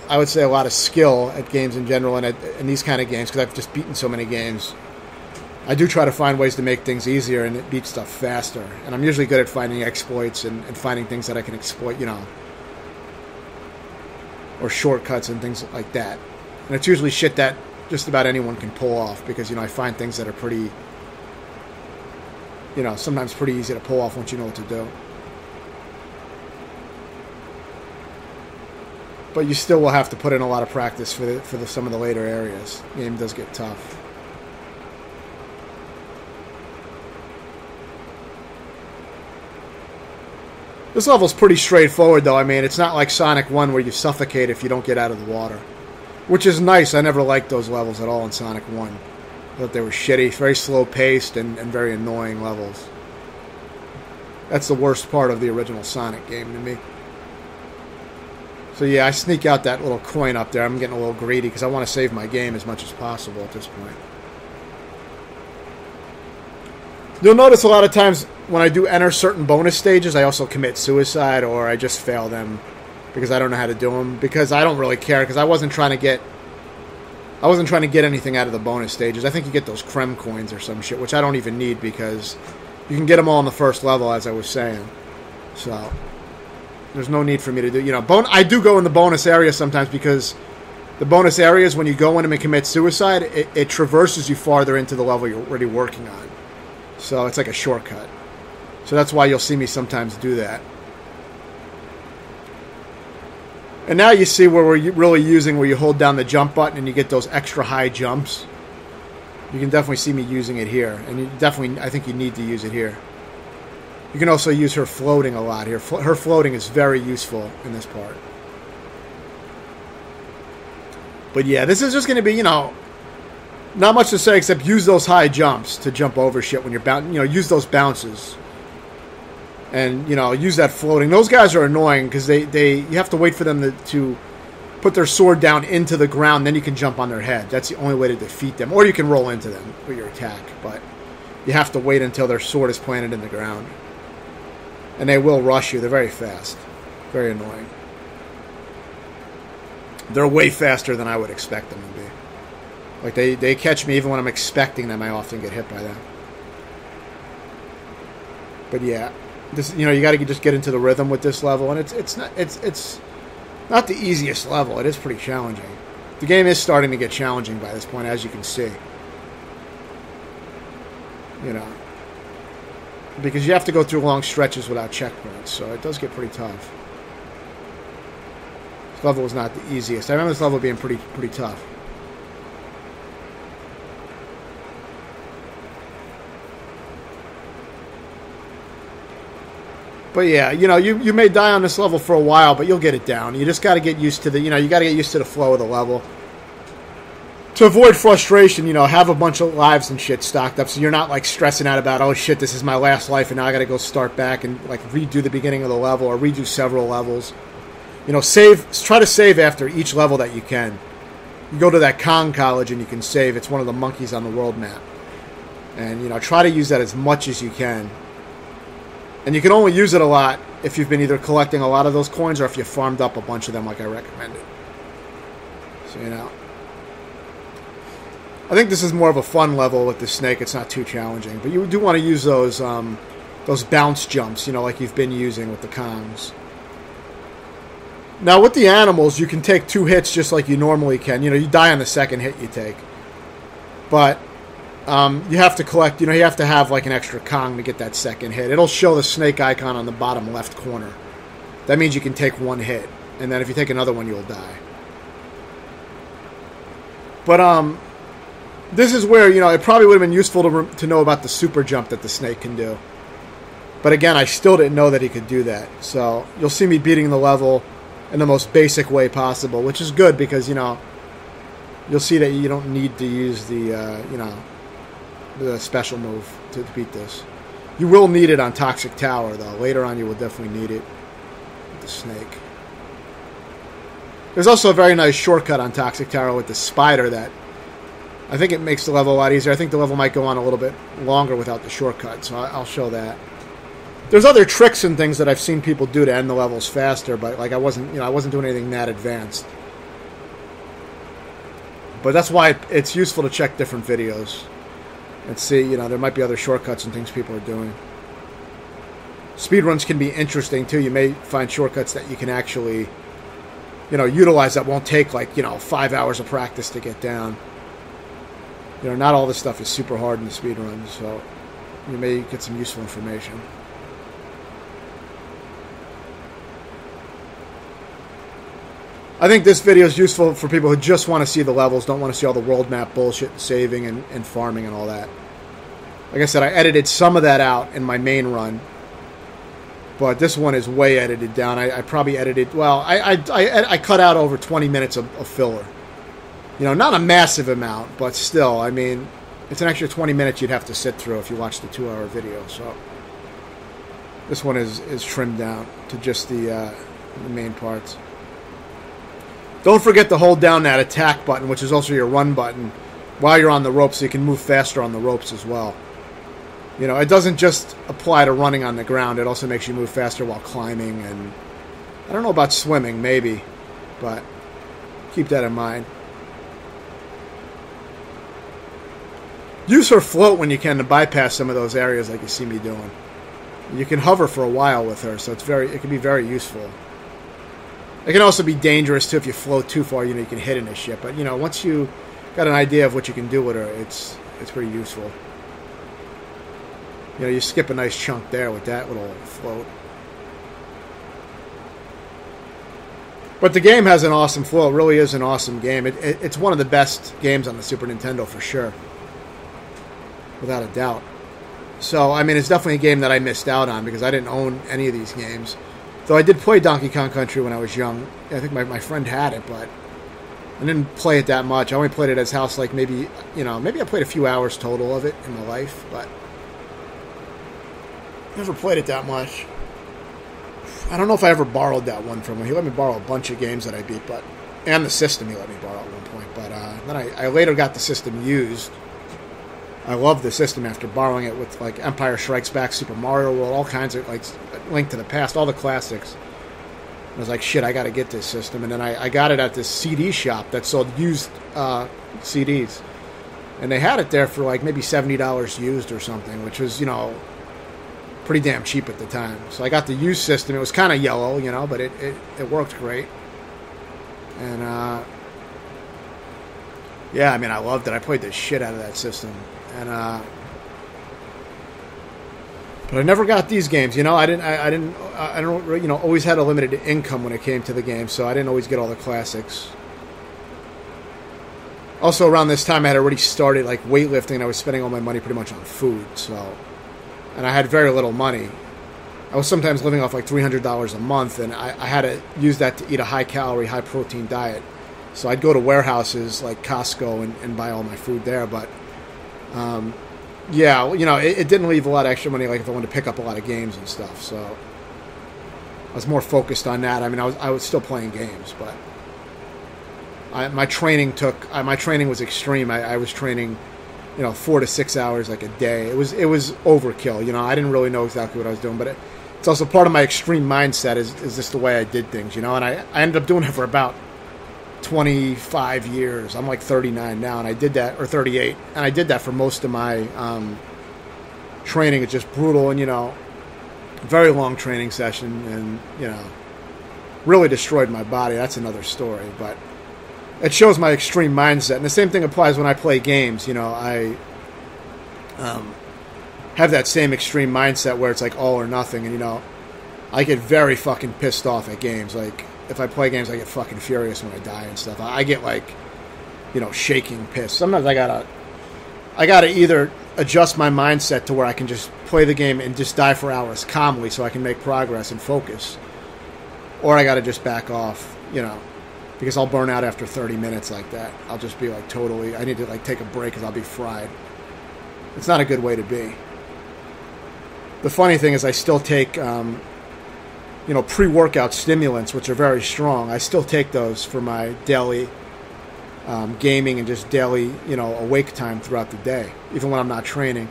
I would say a lot of skill at games in general and in these kind of games, because I've just beaten so many games. I do try to find ways to make things easier and beat stuff faster. And I'm usually good at finding exploits and finding things that I can exploit, or shortcuts and things like that. And it's usually shit that just about anyone can pull off, because, I find things that are pretty, sometimes pretty easy to pull off once you know what to do. But you still will have to put in a lot of practice for some of the later areas. The game does get tough. This level's pretty straightforward, though. I mean, it's not like Sonic 1 where you suffocate if you don't get out of the water. Which is nice. I never liked those levels at all in Sonic 1. I thought they were shitty, very slow-paced, and very annoying levels. That's the worst part of the original Sonic game to me. So yeah, I sneak out that little coin up there. I'm getting a little greedy because I want to save my game as much as possible at this point. You'll notice a lot of times when I do enter certain bonus stages, I also commit suicide, or I just fail them because I don't know how to do them. Because I don't really care, because I wasn't trying to get anything out of the bonus stages. I think you get those Kremcoins or some shit, which I don't even need, because you can get them all on the first level, as I was saying. So there's no need for me to do, I do go in the bonus area sometimes, because the bonus areas, when you go in them and commit suicide, it traverses you farther into the level you're already working on. So it's like a shortcut. So that's why you'll see me sometimes do that. And now you see where we're really using where you hold down the jump button and you get those extra high jumps. You can definitely see me using it here. And you definitely, I think you need to use it here. You can also use her floating a lot here. Her floating is very useful in this part. But yeah, this is just going to be, not much to say except use those high jumps to jump over shit when you're bouncing. Use those bounces. And, use that floating. Those guys are annoying because you have to wait for them to put their sword down into the ground, then you can jump on their head. That's the only way to defeat them. Or you can roll into them with your attack, but you have to wait until their sword is planted in the ground. And they will rush you. They're very fast. Very annoying. They're way faster than I would expect them to be. Like, they catch me even when I'm expecting them. I often get hit by them. But yeah, this, you got to just get into the rhythm with this level, and it's not the easiest level. It is pretty challenging. The game is starting to get challenging by this point, as you can see. Because you have to go through long stretches without checkpoints, so it does get pretty tough. This level was not the easiest. I remember this level being pretty tough. But yeah, you may die on this level for a while, but you'll get it down. You just got to get used to the, you got to get used to the flow of the level. To avoid frustration, have a bunch of lives and shit stocked up, so you're not, stressing out about, oh shit, this is my last life, and now I got to go start back and, redo the beginning of the level, or redo several levels. Try to save after each level that you can. You go to that Kong college and you can save. It's one of the monkeys on the world map. And, you know, try to use that as much as you can. And you can only use it a lot if you've been either collecting a lot of those coins or if you farmed up a bunch of them like I recommended. So, you know. I think this is more of a fun level with the snake. It's not too challenging. But you do want to use those bounce jumps, you know, like you've been using with the Kongs. Now, with the animals, you can take 2 hits just like you normally can. You know, you die on the second hit you take. But you have to collect, you know, you have to have like an extra Kong to get that second hit. It'll show the snake icon on the bottom left corner. That means you can take 1 hit. And then if you take another one, you'll die. But this is where, you know, it probably would have been useful to know about the super jump that the snake can do. But again, I still didn't know that he could do that. So you'll see me beating the level in the most basic way possible, which is good because, you know, you'll see that you don't need to use the, you know, the special move to beat this. You will need it on Toxic Tower, though. Later on, you will definitely need it with the snake. There's also a very nice shortcut on Toxic Tower with the spider that I think it makes the level a lot easier. I think the level might go on a little bit longer without the shortcut, so I'll show that. There's other tricks and things that I've seen people do to end the levels faster, but like I wasn't doing anything that advanced. But that's why it's useful to check different videos and see, you know, there might be other shortcuts and things people are doing. Speedruns can be interesting too. You may find shortcuts that you can actually, you know, utilize that won't take like, you know, 5 hours of practice to get down. You know, not all this stuff is super hard in the speedruns, so you may get some useful information. I think this video is useful for people who just want to see the levels, don't want to see all the world map bullshit and saving and farming and all that. Like I said, I edited some of that out in my main run, but this one is way edited down. I probably edited, well, I cut out over 20 minutes of filler. You know, not a massive amount, but still, I mean, it's an extra 20 minutes you'd have to sit through if you watch the 2-hour video, so this one is trimmed down to just the main parts. Don't forget to hold down that attack button, which is also your run button, while you're on the ropes, so you can move faster on the ropes as well. You know, it doesn't just apply to running on the ground. It also makes you move faster while climbing, and I don't know about swimming, maybe, but keep that in mind. Use her float when you can to bypass some of those areas like you see me doing. You can hover for a while with her, so it can be very useful. It can also be dangerous, too, if you float too far, you know, you can hit in a ship. But, you know, once you got an idea of what you can do with her, it's pretty useful. You know, you skip a nice chunk there with that little float. But the game has an awesome flow. It really is an awesome game. It's one of the best games on the Super Nintendo, for sure. Without a doubt. So, I mean, it's definitely a game that I missed out on because I didn't own any of these games. Though I did play Donkey Kong Country when I was young. I think my friend had it, but I didn't play it that much. I only played it at his house like maybe, you know, maybe I played a few hours total of it in my life, but never played it that much. I don't know if I ever borrowed that one from him. He let me borrow a bunch of games that I beat, and the system he let me borrow at one point. But then I later got the system used. I loved the system after borrowing it with like Empire Strikes Back, Super Mario World, all kinds of like Link to the Past, all the classics. I was like, shit, I got to get this system. And then I got it at this CD shop that sold used CDs. And they had it there for like maybe $70 used or something, which was, you know, pretty damn cheap at the time. So I got the used system. It was kind of yellow, you know, but it worked great. And yeah, I mean, I loved it. I played the shit out of that system. And but I never got these games. You know, I don't, you know, always had a limited income when it came to the game, so I didn't always get all the classics. Also, around this time, I had already started like weightlifting, and I was spending all my money pretty much on food. So, and I had very little money. I was sometimes living off like $300 a month, and I had to use that to eat a high-calorie, high-protein diet. So I'd go to warehouses like Costco and buy all my food there, but yeah, you know, it didn't leave a lot of extra money like if I wanted to pick up a lot of games and stuff, so I was more focused on that. I mean, I was still playing games, but my training was extreme. I was training 4 to 6 hours like a day. It was overkill. I didn't really know exactly what I was doing, but it's also part of my extreme mindset is just the way I did things, and I ended up doing it for about 25 years. I'm like 39 now, and I did that, or 38, and I did that for most of my training. It's just brutal, and very long training session, and really destroyed my body. That's another story, but it shows my extreme mindset. And the same thing applies when I play games. I have that same extreme mindset where it's like all or nothing, and I get very fucking pissed off at games. Like, if I play games, I get fucking furious when I die and stuff. I get like, shaking pissed. Sometimes I gotta either adjust my mindset to where I can just play the game and just die for hours calmly so I can make progress and focus, or I gotta just back off, because I'll burn out after 30 minutes like that. I'll just be like totally, I need to like take a break because I'll be fried. It's not a good way to be. The funny thing is I still take, pre-workout stimulants, which are very strong. I still take those for my daily gaming and just daily, awake time throughout the day, even when I'm not training,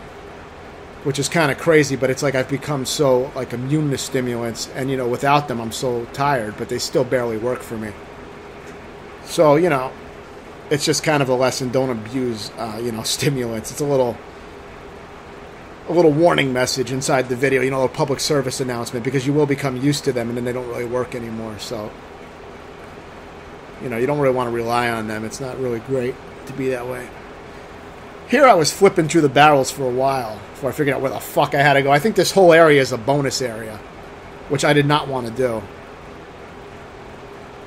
which is kind of crazy, but it's like I've become so like immune to stimulants, and without them I'm so tired, but they still barely work for me. So, it's just kind of a lesson. Don't abuse, stimulants. It's a little warning message inside the video, a public service announcement, because you will become used to them and then they don't really work anymore. So, you don't really want to rely on them. It's not really great to be that way. Here I was flipping through the barrels for a while before I figured out where the fuck I had to go. I think this whole area is a bonus area, which I did not want to do.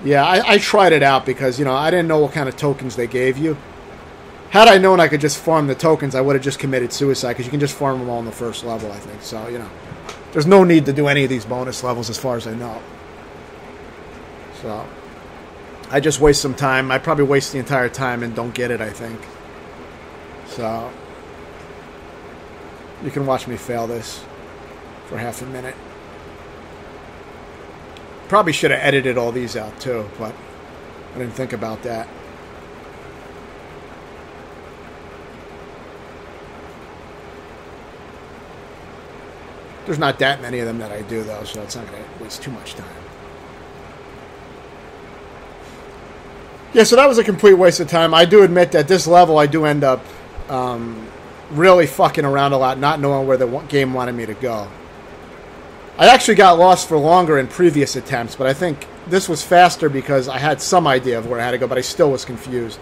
Yeah, I tried it out because, I didn't know what kind of tokens they gave you. Had I known I could just farm the tokens, I would have just committed suicide, because you can just farm them all in the first level, I think. So, there's no need to do any of these bonus levels as far as I know. So, I just waste some time. I probably waste the entire time and don't get it, I think. So, you can watch me fail this for half a minute. Probably should have edited all these out too, but I didn't think about that. There's not that many of them that I do, though, so it's not going to waste too much time. Yeah, so that was a complete waste of time. I do admit that this level I do end up really fucking around a lot, not knowing where the game wanted me to go. I actually got lost for longer in previous attempts, but I think this was faster because I had some idea of where I had to go, but I still was confused.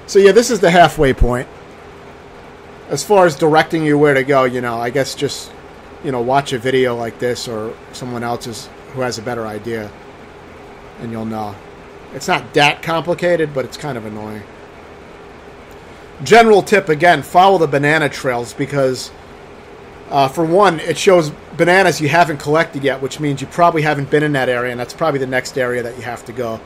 So yeah, this is the halfway point. As far as directing you where to go, I guess just, watch a video like this or someone else's who has a better idea, and you'll know. It's not that complicated, but it's kind of annoying. General tip, again, follow the banana trails, because for one, it shows bananas you haven't collected yet, which means you probably haven't been in that area, and that's probably the next area that you have to go.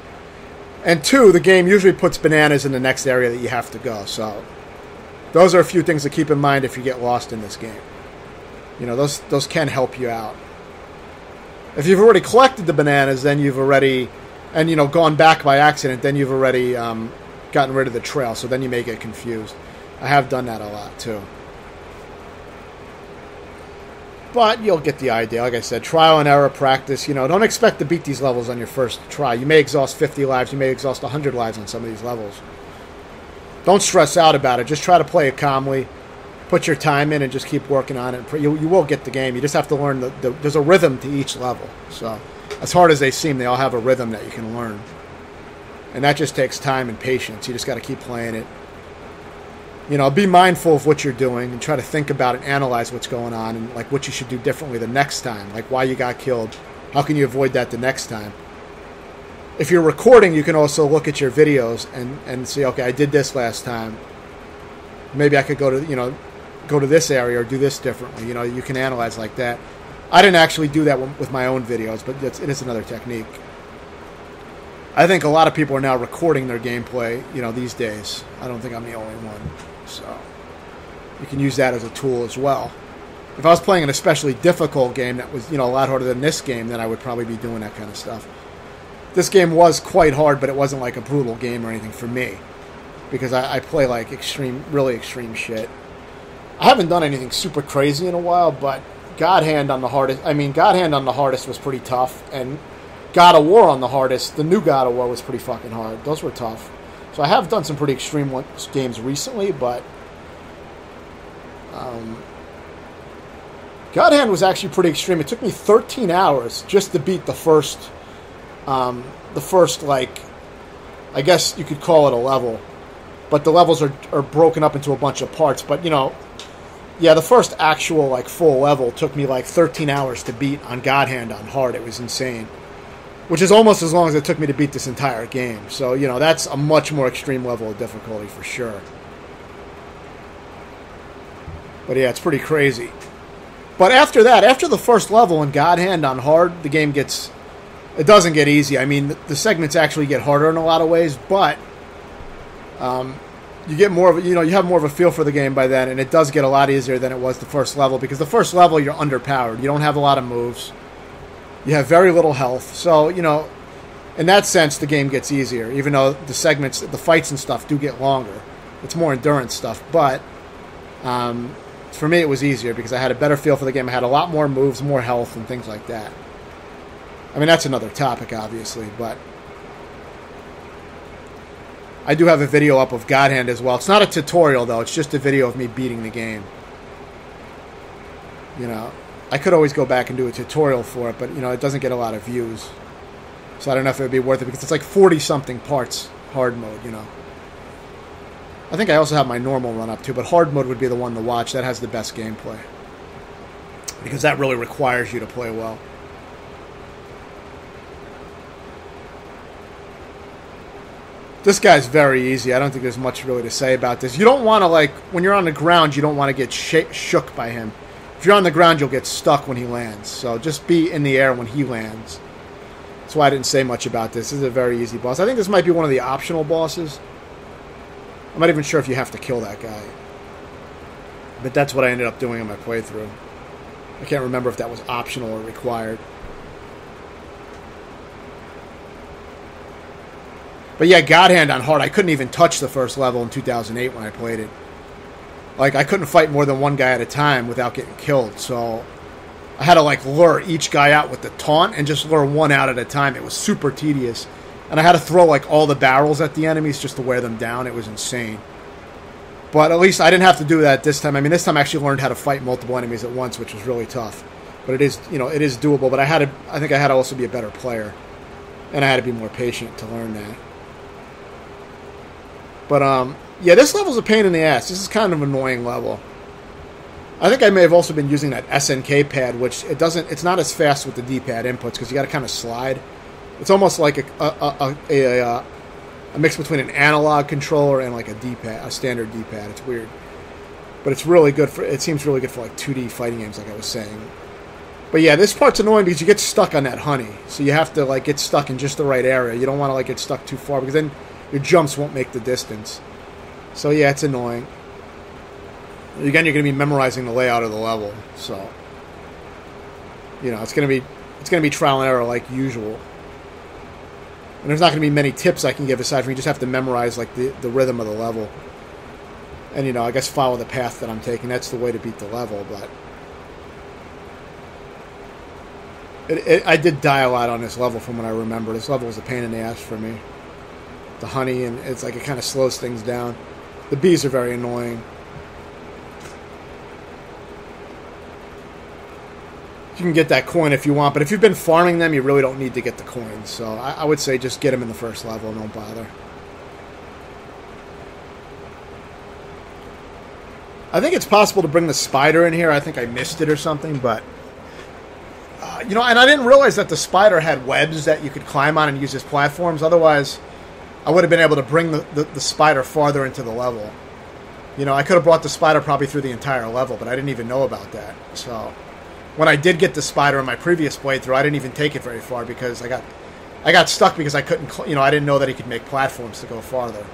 And two, the game usually puts bananas in the next area that you have to go. So those are a few things to keep in mind if you get lost in this game. Those can help you out. If you've already collected the bananas, then you've already, and gone back by accident, then you've already gotten rid of the trail, so then you may get confused. I have done that a lot too. But you'll get the idea. Like I said, trial and error practice. Don't expect to beat these levels on your first try. You may exhaust 50 lives. You may exhaust 100 lives on some of these levels. Don't stress out about it. Just try to play it calmly. Put your time in and just keep working on it. You will get the game. You just have to learn there's a rhythm to each level. So as hard as they seem, they all have a rhythm that you can learn. And that just takes time and patience. You just got to keep playing it. Be mindful of what you're doing and try to think about it, analyze what's going on, and like what you should do differently the next time. Like why you got killed. How can you avoid that the next time? If you're recording, you can also look at your videos and see, okay, I did this last time. Maybe I could go to this area or do this differently. You can analyze like that. I didn't actually do that with my own videos, but it is another technique. I think a lot of people are now recording their gameplay, these days. I don't think I'm the only one. So you can use that as a tool as well. If I was playing an especially difficult game that was, a lot harder than this game, then I would probably be doing that kind of stuff. This game was quite hard, but it wasn't like a brutal game or anything for me, because I play like really extreme shit. I haven't done anything super crazy in a while, but God Hand on the hardest. I mean, God Hand on the hardest was pretty tough, and God of War on the hardest. The new God of War was pretty fucking hard. Those were tough. So I have done some pretty extreme games recently, but God Hand was actually pretty extreme. It took me 13 hours just to beat the first, like, I guess you could call it a level. But the levels are broken up into a bunch of parts. But, you know, yeah, the first actual, like, full level took me, like, 13 hours to beat on God Hand on hard. It was insane. Which is almost as long as it took me to beat this entire game. So, you know, that's a much more extreme level of difficulty for sure. But, yeah, it's pretty crazy. But after that, after the first level in God Hand on hard, the game gets... It doesn't get easy. I mean, the segments actually get harder in a lot of ways, but you get more of, you know, you have more of a feel for the game by then, and it does get a lot easier than it was the first level, because the first level you're underpowered. You don't have a lot of moves. You have very little health. So, you know, in that sense, the game gets easier, even though the segments, the fights and stuff do get longer. It's more endurance stuff, but for me it was easier because I had a better feel for the game. I had a lot more moves, more health, and things like that. I mean, that's another topic, obviously, but I do have a video up of God Hand as well. It's not a tutorial, though. It's just a video of me beating the game. You know, I could always go back and do a tutorial for it, but, you know, it doesn't get a lot of views. So I don't know if it would be worth it, because it's like 40-something parts hard mode, you know. I think I also have my normal run up, too, but hard mode would be the one to watch. That has the best gameplay, because that really requires you to play well. This guy's very easy. I don't think there's much really to say about this. You don't want to, like, when you're on the ground, you don't want to get shook by him. If you're on the ground, you'll get stuck when he lands. So just be in the air when he lands. That's why I didn't say much about this. This is a very easy boss. I think this might be one of the optional bosses. I'm not even sure if you have to kill that guy. But that's what I ended up doing in my playthrough. I can't remember if that was optional or required. But yeah, God Hand on hard, I couldn't even touch the first level in 2008 when I played it. Like, I couldn't fight more than one guy at a time without getting killed, so I had to, like, lure each guy out with the taunt and just lure one out at a time. It was super tedious. And I had to throw, like, all the barrels at the enemies just to wear them down. It was insane. But at least I didn't have to do that this time. I mean, this time I actually learned how to fight multiple enemies at once, which was really tough. But it is, you know, it is doable. But I think I had to also be a better player. And I had to be more patient to learn that. But, yeah, this level's a pain in the ass. This is kind of an annoying level. I think I may have also been using that SNK pad, which it's not as fast with the D-pad inputs, because you got to kind of slide. It's almost like a mix between an analog controller and like a D-pad, a standard D-pad. It's weird. But it's really good for, it seems really good for like 2D fighting games, like I was saying. But yeah, this part's annoying because you get stuck on that honey. So you have to, like, get stuck in just the right area. You don't want to, like, get stuck too far, because then your jumps won't make the distance. So yeah, it's annoying. Again, you're going to be memorizing the layout of the level. So, you know, it's going to be trial and error like usual. And there's not going to be many tips I can give aside from you just have to memorize, like, the rhythm of the level. And, you know, I guess follow the path that I'm taking. That's the way to beat the level, but I did die a lot on this level from what I remember. This level was a pain in the ass for me. The honey, and it's like it kind of slows things down. The bees are very annoying. You can get that coin if you want, but if you've been farming them, you really don't need to get the coins. So I would say just get them in the first level and don't bother. I think it's possible to bring the spider in here. I think I missed it or something, but you know, and I didn't realize that the spider had webs that you could climb on and use as platforms. Otherwise, I would have been able to bring the spider farther into the level. You know, I could have brought the spider probably through the entire level, but I didn't even know about that. So when I did get the spider in my previous playthrough, I didn't even take it very far because I got stuck because I couldn't, you know, I didn't know that he could make platforms to go farther.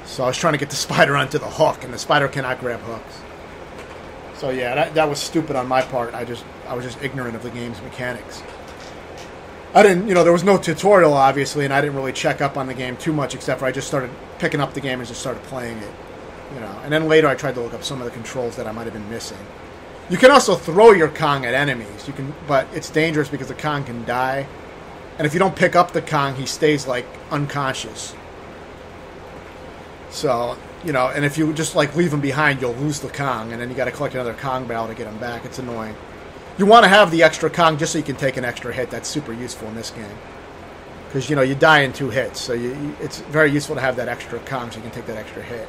So I was trying to get the spider onto the hook, and the spider cannot grab hooks. So yeah, that was stupid on my part. I was just ignorant of the game's mechanics. I didn't, you know, there was no tutorial, obviously, and I didn't really check up on the game too much, except for I just started picking up the game and just started playing it. you know. And then later I tried to look up some of the controls that I might have been missing. You can also throw your Kong at enemies. You can, but it's dangerous because the Kong can die. And if you don't pick up the Kong, he stays, like, unconscious. So, you know, and if you just, like, leave him behind, you'll lose the Kong. And then you got to collect another Kong barrel to get him back. It's annoying. You want to have the extra Kong just so you can take an extra hit. That's super useful in this game. Because, you know, you die in 2 hits. So it's very useful to have that extra Kong so you can take that extra hit.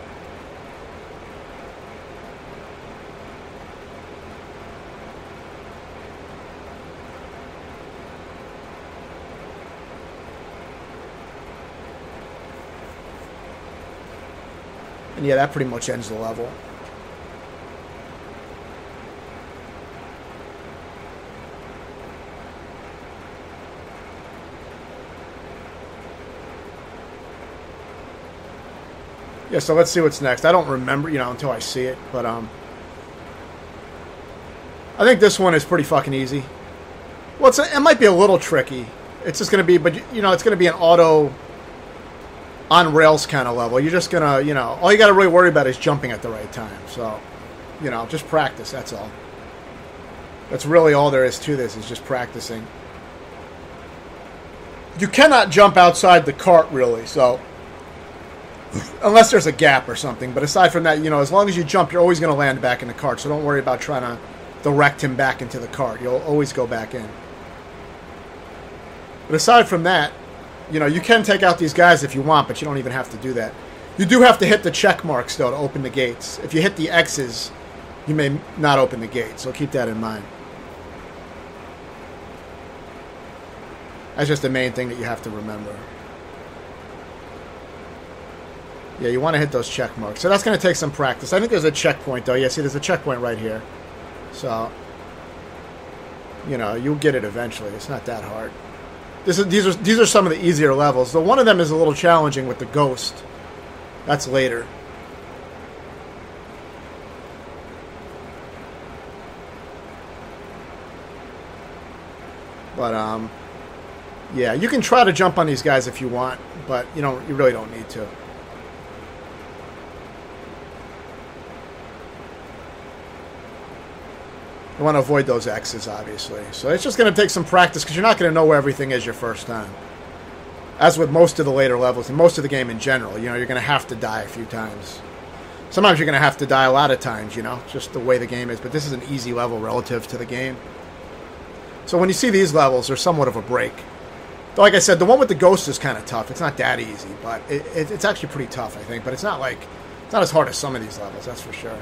And yeah, that pretty much ends the level. Yeah, so let's see what's next. I don't remember, you know, until I see it, but I think this one is pretty fucking easy. Well, it might be a little tricky. It's just going to be, but you know, it's going to be an auto on rails kind of level. You're just gonna, you know, all you got to really worry about is jumping at the right time. So, you know, just practice. That's all. That's really all there is to this, is just practicing. You cannot jump outside the cart, really, so unless there's a gap or something. But aside from that, you know, as long as you jump, you're always going to land back in the cart. So don't worry about trying to direct him back into the cart. You'll always go back in. But aside from that, you know, you can take out these guys if you want, but you don't even have to do that. You do have to hit the check marks, though, to open the gates. If you hit the X's, you may not open the gate, so keep that in mind. That's just the main thing that you have to remember. Yeah, you want to hit those check marks. So that's going to take some practice. I think there's a checkpoint, though. Yeah, see, there's a checkpoint right here. So, you know, you'll get it eventually. It's not that hard. These are some of the easier levels. So one of them is a little challenging with the ghost. That's later. But yeah, you can try to jump on these guys if you want, but you really don't need to. You want to avoid those X's, obviously. So it's just going to take some practice, because you're not going to know where everything is your first time. As with most of the later levels, and most of the game in general, you know, you're going to have to die a few times. Sometimes you're going to have to die a lot of times, you know, just the way the game is. But this is an easy level relative to the game. So when you see these levels, they're somewhat of a break. Though, like I said, the one with the ghost is kind of tough. It's not that easy, but it's actually pretty tough, I think. But it's not as hard as some of these levels, that's for sure.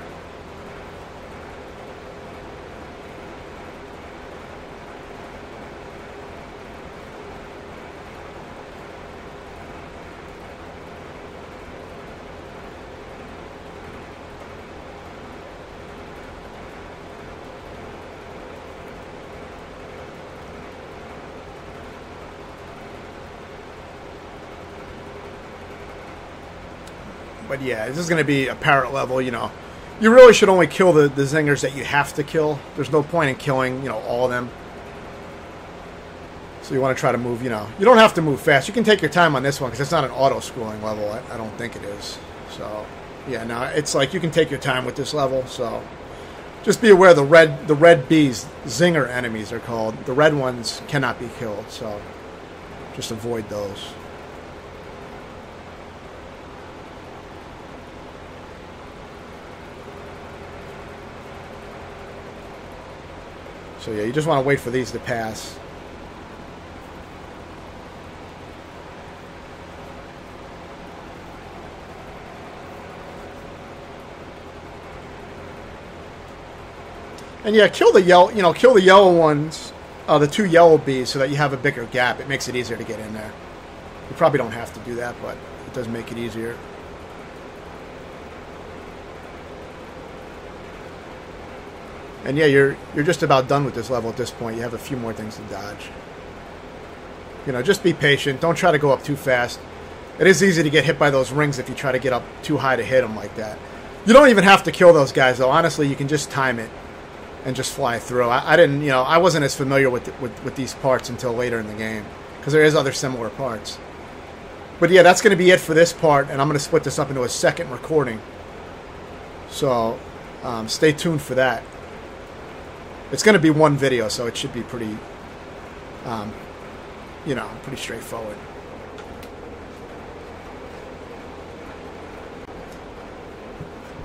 But yeah, this is going to be a parrot level, you know. You really should only kill the zingers that you have to kill. There's no point in killing, you know, all of them. So you want to try to move, you know. You don't have to move fast. You can take your time on this one, because it's not an auto-scrolling level. I don't think it is. So, yeah, no, it's like you can take your time with this level. So just be aware the red bees, zinger enemies are called. The red ones cannot be killed, so just avoid those. So yeah, you just want to wait for these to pass. And yeah, kill the yellow ones, the 2 yellow bees, so that you have a bigger gap. It makes it easier to get in there. You probably don't have to do that, but it does make it easier. And yeah, you're just about done with this level at this point. You have a few more things to dodge. You know, just be patient. Don't try to go up too fast. It is easy to get hit by those rings if you try to get up too high to hit them like that. You don't even have to kill those guys, though. Honestly, you can just time it and just fly through. I didn't, you know, I wasn't as familiar with these parts until later in the game, because there is other similar parts. But yeah, that's going to be it for this part, and I'm going to split this up into a second recording. So stay tuned for that. It's going to be one video, so it should be pretty, pretty straightforward.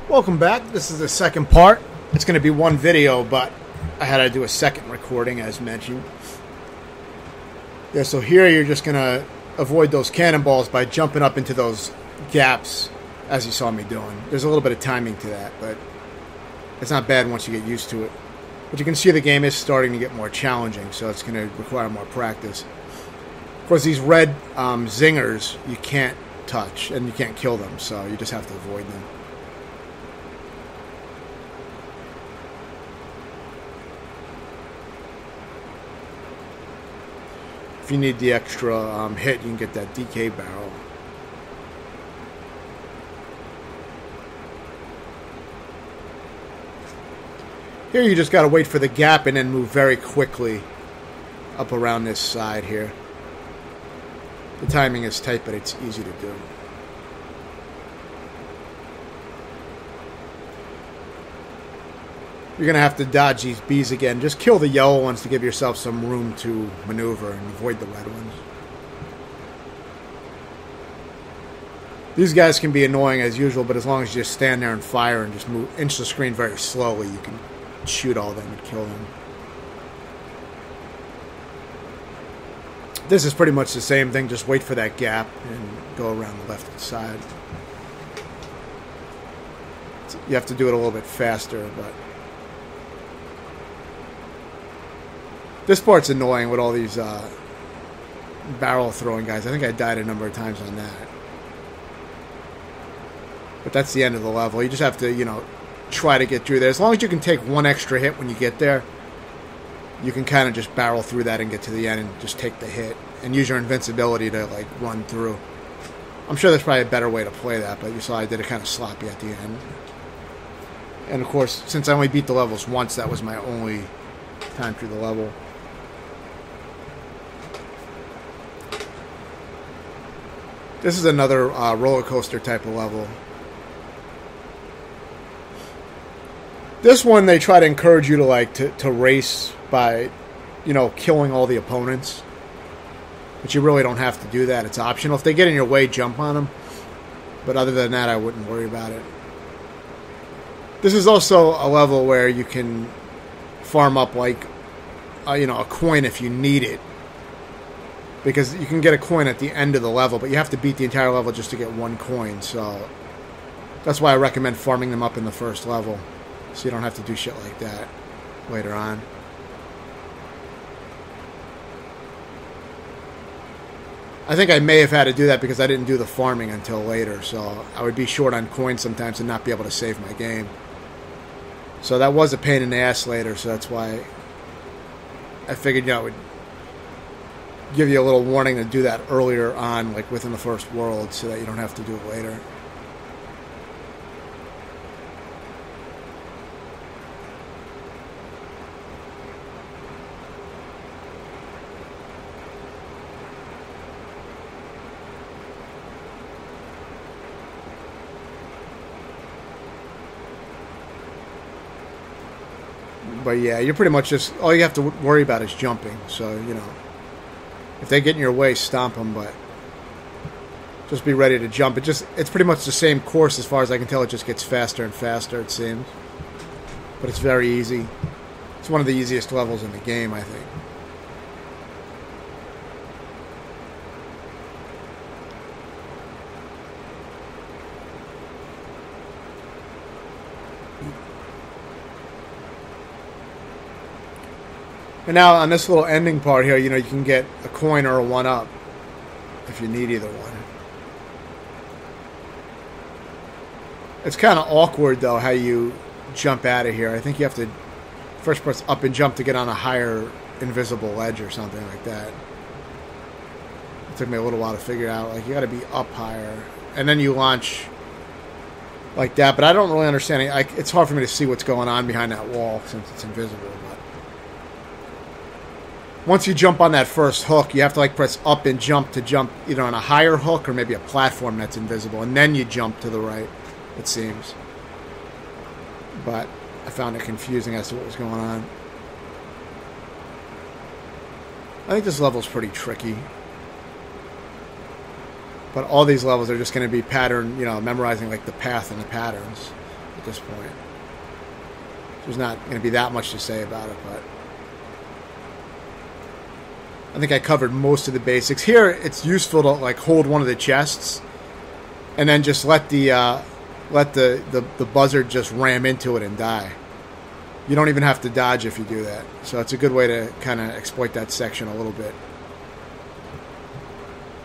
Welcome back. This is the second part. It's going to be one video, but I had to do a second recording, as mentioned. Yeah, so here you're just going to avoid those cannonballs by jumping up into those gaps, as you saw me doing. There's a little bit of timing to that, but it's not bad once you get used to it. But you can see the game is starting to get more challenging, so it's going to require more practice. Of course, these red zingers you can't touch, and you can't kill them, so you just have to avoid them. If you need the extra hit, you can get that DK barrel. Here you just got to wait for the gap and then move very quickly up around this side here. The timing is tight, but it's easy to do. You're going to have to dodge these bees again. Just kill the yellow ones to give yourself some room to maneuver and avoid the red ones. These guys can be annoying as usual, but as long as you just stand there and fire and just inch the screen very slowly, you can shoot all of them and kill them. This is pretty much the same thing. Just wait for that gap and go around the left side. You have to do it a little bit faster, but this part's annoying with all these barrel throwing guys. I think I died a number of times on that. But that's the end of the level. You just have to, try to get through there. As long as you can take one extra hit when you get there, you can kind of just barrel through that and get to the end and just take the hit. And use your invincibility to, run through. I'm sure there's probably a better way to play that, but you saw I did it kind of sloppy at the end. And, of course, since I only beat the levels once, that was my only time through the level. This is another roller coaster type of level. This one, they try to encourage you to race by, killing all the opponents. But you really don't have to do that. It's optional. If they get in your way, jump on them. But other than that, I wouldn't worry about it. This is also a level where you can farm up, a coin if you need it. Because you can get a coin at the end of the level, but you have to beat the entire level just to get one coin. So that's why I recommend farming them up in the first level, so you don't have to do shit like that later on. I think I may have had to do that because I didn't do the farming until later, so I would be short on coins sometimes and not be able to save my game. So that was a pain in the ass later, so that's why I figured, it would give you a little warning to do that earlier on, within the first world, so that you don't have to do it later. But yeah, you're pretty much just, all you have to worry about is jumping, so, if they get in your way, stomp them, but just be ready to jump. It's pretty much the same course as far as I can tell. It just gets faster and faster, it seems. But it's very easy. It's one of the easiest levels in the game, I think. And now on this little ending part here, you can get a coin or a 1-up if you need either one. It's kind of awkward, though, how you jump out of here. I think you have to first press up and jump to get on a higher invisible ledge or something like that. It took me a little while to figure out. You got to be up higher. And then you launch like that. But I don't really understand it. It's hard for me to see what's going on behind that wall since it's invisible. But once you jump on that first hook, you have to press up and jump to jump either on a higher hook or maybe a platform that's invisible. And then you jump to the right, it seems. but I found it confusing as to what was going on. I think this level's pretty tricky. But all these levels are just going to be pattern, you know, memorizing like the path and the patterns at this point. There's not going to be that much to say about it, but I think I covered most of the basics. Here, it's useful to like hold one of the chests and then just let the buzzard just ram into it and die. You don't even have to dodge if you do that. So it's a good way to kind of exploit that section a little bit.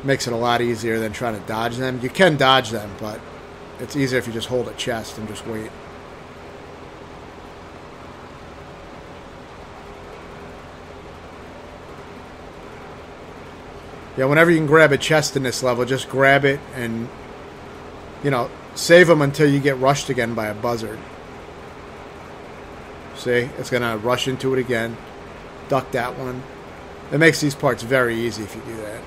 Makes it a lot easier than trying to dodge them. You can dodge them, but it's easier if you just hold a chest and just wait. Yeah, whenever you can grab a chest in this level, just grab it and, you know, save them until you get rushed again by a buzzard. See? It's going to rush into it again. Duck that one. It makes these parts very easy if you do that.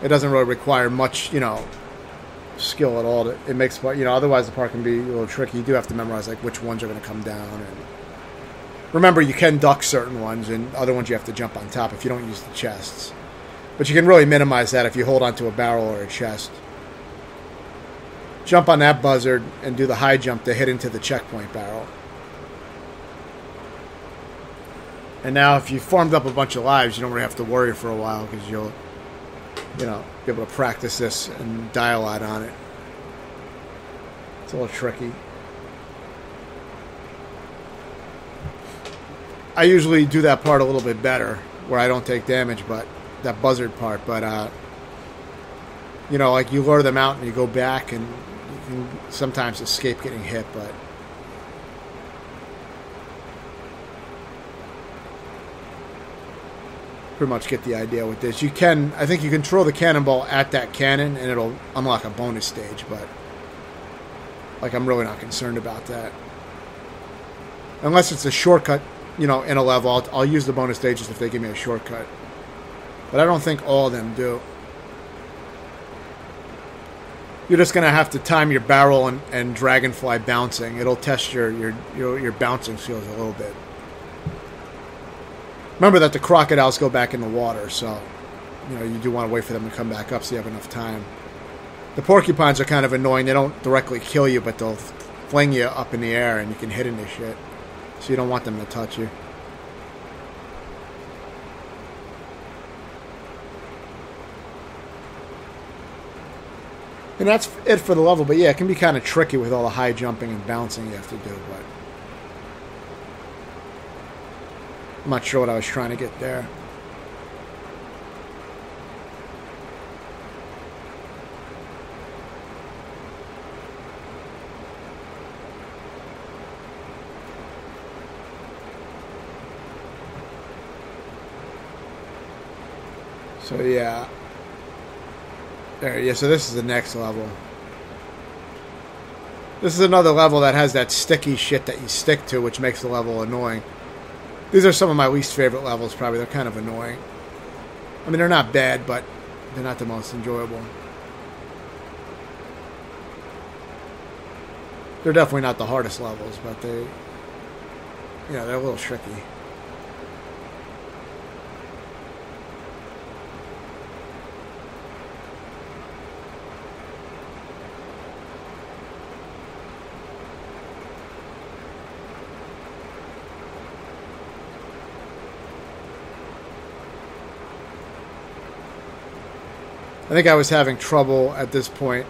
It doesn't really require much, you know, skill at all. It makes, you know, otherwise the part can be a little tricky. You do have to memorize, like, which ones are going to come down. And remember, you can duck certain ones, and other ones you have to jump on top if you don't use the chests. But you can really minimize that if you hold onto a barrel or a chest. Jump on that buzzard and do the high jump to hit into the checkpoint barrel. And now if you farmed up a bunch of lives, you don't really have to worry for a while because you'll, you know, be able to practice this and die a lot on it. It's a little tricky. I usually do that part a little bit better, where I don't take damage, but that buzzard part. But, you know, like you lure them out and you go back and you can sometimes escape getting hit, but pretty much get the idea with this. You can, I think you can throw the cannonball at that cannon and it'll unlock a bonus stage, but like I'm really not concerned about that. Unless it's a shortcut, you know, in a level, I'll use the bonus stages if they give me a shortcut. But I don't think all of them do. You're just going to have to time your barrel and dragonfly bouncing. It'll test your bouncing skills a little bit. Remember that the crocodiles go back in the water, so you know you do want to wait for them to come back up so you have enough time. The porcupines are kind of annoying. They don't directly kill you, but they'll fling you up in the air and you can hit into shit. So you don't want them to touch you. And that's it for the level, but yeah, it can be kind of tricky with all the high jumping and bouncing you have to do, but I'm not sure what I was trying to get there. So yeah. There, yeah, so this is the next level. This is another level that has that sticky shit that you stick to, which makes the level annoying. These are some of my least favorite levels, probably. They're kind of annoying. I mean, they're not bad, but they're not the most enjoyable. They're definitely not the hardest levels, but they, you know, they're a little tricky. I think I was having trouble at this point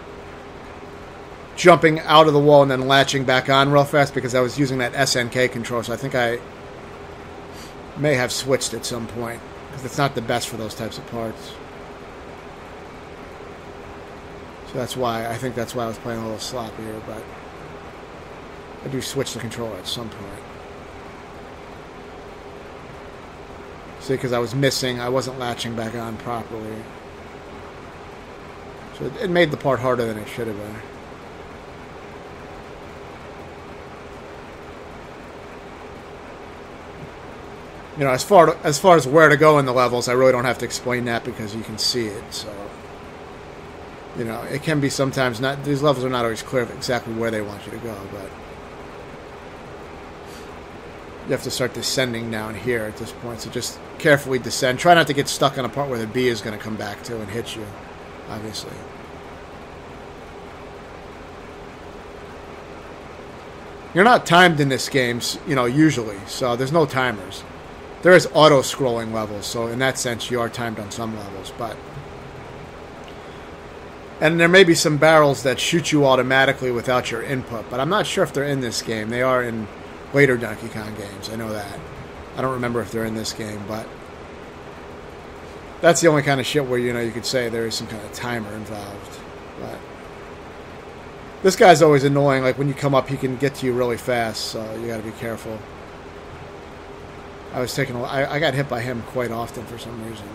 jumping out of the wall and then latching back on real fast because I was using that SNK control, so I think I may have switched at some point because it's not the best for those types of parts. So that's why, I think that's why I was playing a little sloppier, but I do switch the controller at some point. See, because I was missing, I wasn't latching back on properly. So it made the part harder than it should have been. You know, as far as where to go in the levels, I really don't have to explain that because you can see it. So You know, it can be sometimes not. These levels are not always clear of exactly where they want you to go, but you have to start descending down here at this point. So just carefully descend. Try not to get stuck on a part where the bee is going to come back to and hit you, obviously. You're not timed in this game, you know, usually, so there's no timers. There is auto-scrolling levels, so in that sense you are timed on some levels, but... And there may be some barrels that shoot you automatically without your input, but I'm not sure if they're in this game. They are in later Donkey Kong games, I know that. I don't remember if they're in this game, but... That's the only kind of shit where, you know, you could say there is some kind of timer involved, but... This guy's always annoying. Like, when you come up, he can get to you really fast, so you gotta be careful. I got hit by him quite often for some reason.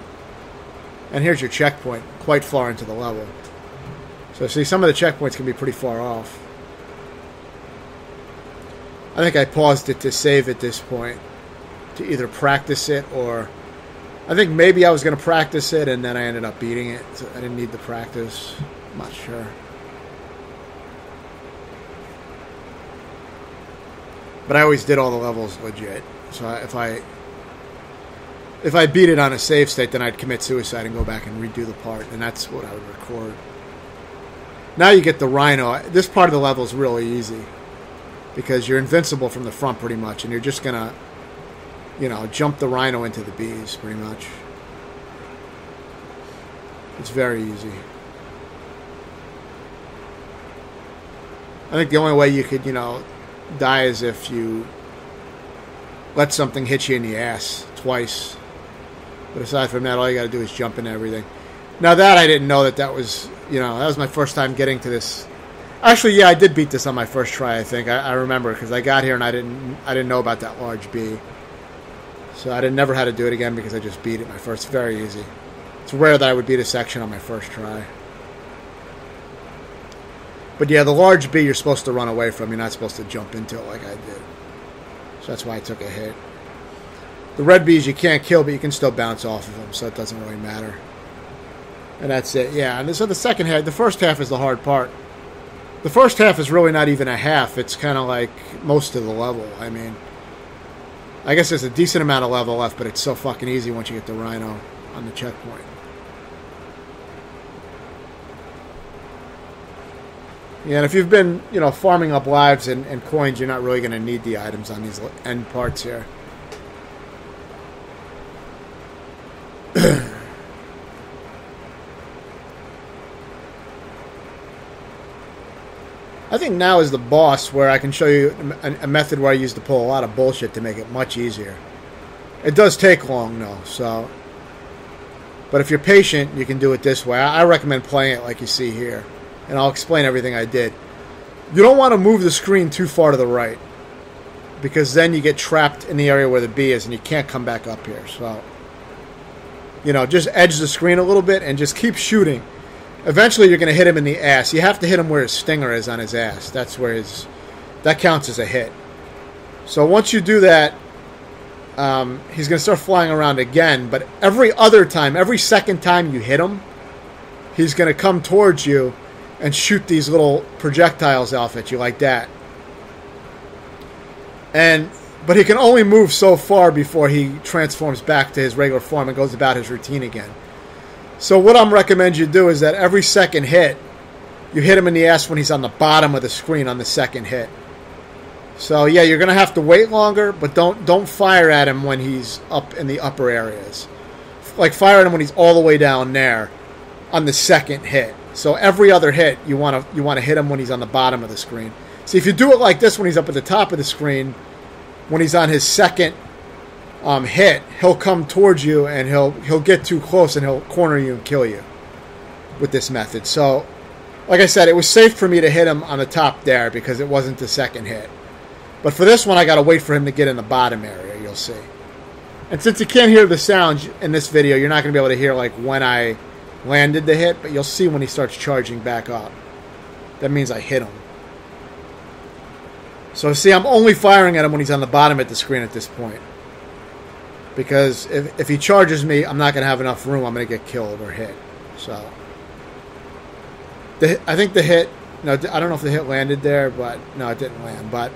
And here's your checkpoint, quite far into the level. So, see, some of the checkpoints can be pretty far off. I think I paused it to save at this point, to either practice it or... I think maybe I was going to practice it, and then I ended up beating it. So I didn't need the practice. I'm not sure. But I always did all the levels legit. So if I beat it on a save state, then I'd commit suicide and go back and redo the part, and that's what I would record. Now you get the rhino. This part of the level is really easy because you're invincible from the front pretty much, and you're just gonna, you know, jump the rhino into the bees pretty much. It's very easy. I think the only way you could, you know, die is if you let something hit you in the ass twice. But aside from that, all you got to do is jump into everything. Now that I didn't know that was, you know, that was my first time getting to this. Actually, yeah, I did beat this on my first try, I think. I remember because I got here and I didn't know about that large bee. So I never had to do it again because I just beat it my first. Very easy. It's rare that I would beat a section on my first try. But yeah, the large bee you're supposed to run away from. You're not supposed to jump into it like I did. So that's why I took a hit. The red bees you can't kill, but you can still bounce off of them, so it doesn't really matter. And that's it, yeah. And so the second half, the first half is the hard part. The first half is really not even a half. It's kind of like most of the level. I mean, I guess there's a decent amount of level left, but it's so fucking easy once you get the rhino on the checkpoint. Yeah, and if you've been, you know, farming up lives and coins, you're not really going to need the items on these end parts here. I think now is the boss where I can show you a method where I used to pull a lot of bullshit to make it much easier. It does take long, though, so... But if you're patient, you can do it this way. I recommend playing it like you see here. And I'll explain everything I did. You don't want to move the screen too far to the right, because then you get trapped in the area where the bee is and you can't come back up here. So, you know, just edge the screen a little bit and just keep shooting. Eventually you're going to hit him in the ass. You have to hit him where his stinger is on his ass. That's where that counts as a hit. So once you do that, he's going to start flying around again. But every other time, every second time you hit him, he's going to come towards you and shoot these little projectiles off at you like that. But he can only move so far before he transforms back to his regular form and goes about his routine again. So what I'm recommend you do is that every second hit, you hit him in the ass when he's on the bottom of the screen on the second hit. So yeah, you're going to have to wait longer, but don't fire at him when he's up in the upper areas. Like fire at him when he's all the way down there on the second hit. So every other hit, you want to hit him when he's on the bottom of the screen. See, if you do it like this when he's up at the top of the screen, when he's on his second hit, he'll come towards you and he'll get too close and he'll corner you and kill you with this method. So, like I said, it was safe for me to hit him on the top there because it wasn't the second hit. But for this one, I got to wait for him to get in the bottom area, you'll see. And since you can't hear the sound in this video, you're not going to be able to hear like when I landed the hit, but you'll see when he starts charging back up. That means I hit him. So see, I'm only firing at him when he's on the bottom of the screen at this point. Because if he charges me, I'm not going to have enough room. I'm going to get killed or hit. So I think the hit... No, I don't know if the hit landed there, but... No, it didn't land. But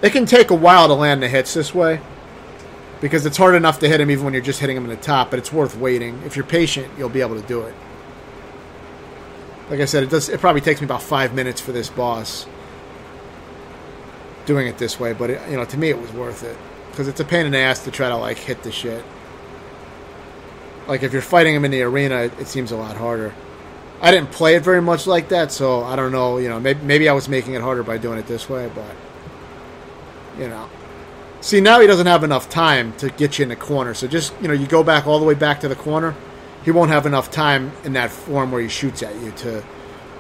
it can take a while to land the hits this way. Because it's hard enough to hit him even when you're just hitting him in the top. But it's worth waiting. If you're patient, you'll be able to do it. Like I said, it probably takes me about 5 minutes for this boss. Doing it this way. But, to me, it was worth it. Because it's a pain in the ass to try to, like, hit the shit. Like, if you're fighting him in the arena, it seems a lot harder. I didn't play it very much like that, so I don't know. Maybe I was making it harder by doing it this way, but... See, now he doesn't have enough time to get you in the corner. So just, you go back all the way back to the corner. He won't have enough time in that form where he shoots at you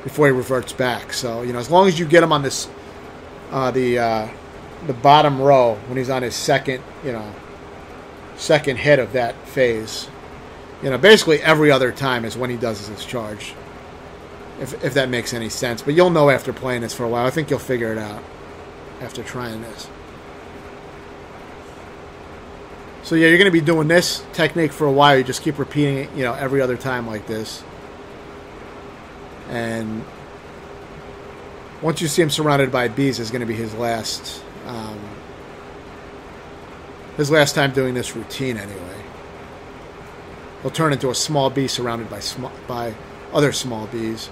before he reverts back. So, as long as you get him on this... the bottom row when he's on his second hit of that phase. Basically every other time is when he does his charge. If that makes any sense. But you'll know after playing this for a while. I think you'll figure it out after trying this. So yeah, you're going to be doing this technique for a while. You just keep repeating it, every other time like this. And once you see him surrounded by bees, is going to be his last time doing this routine anyway. He'll turn into a small bee surrounded by other small bees.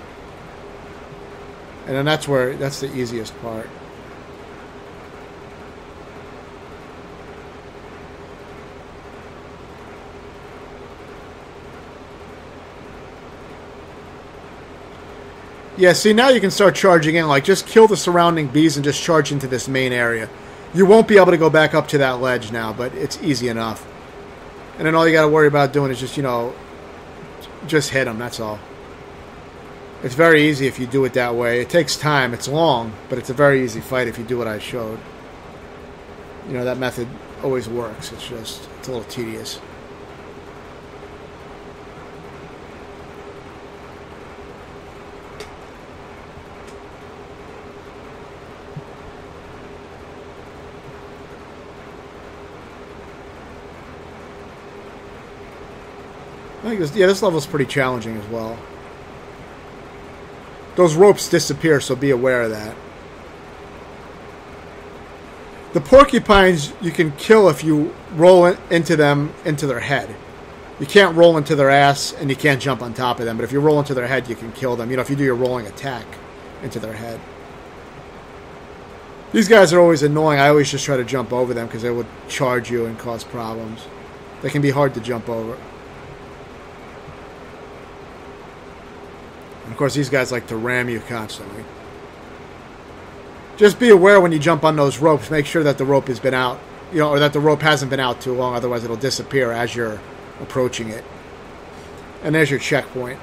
And then that's the easiest part. Yeah, see, now you can start charging in. Like, just kill the surrounding bees and just charge into this main area. You won't be able to go back up to that ledge now, but it's easy enough. And then all you got to worry about doing is just, just hit them, that's all. It's very easy if you do it that way. It takes time. It's long, but it's a very easy fight if you do what I showed. That method always works. It's a little tedious. This level's pretty challenging as well. Those ropes disappear, so be aware of that. The porcupines you can kill if you roll into their head. You can't roll into their ass, and you can't jump on top of them. But if you roll into their head, you can kill them. If you do your rolling attack into their head. These guys are always annoying. I always just try to jump over them because they would charge you and cause problems. They can be hard to jump over. And of course, these guys like to ram you constantly. Just be aware when you jump on those ropes. Make sure that the rope has been out, or that the rope hasn't been out too long. Otherwise, it'll disappear as you're approaching it. And there's your checkpoint.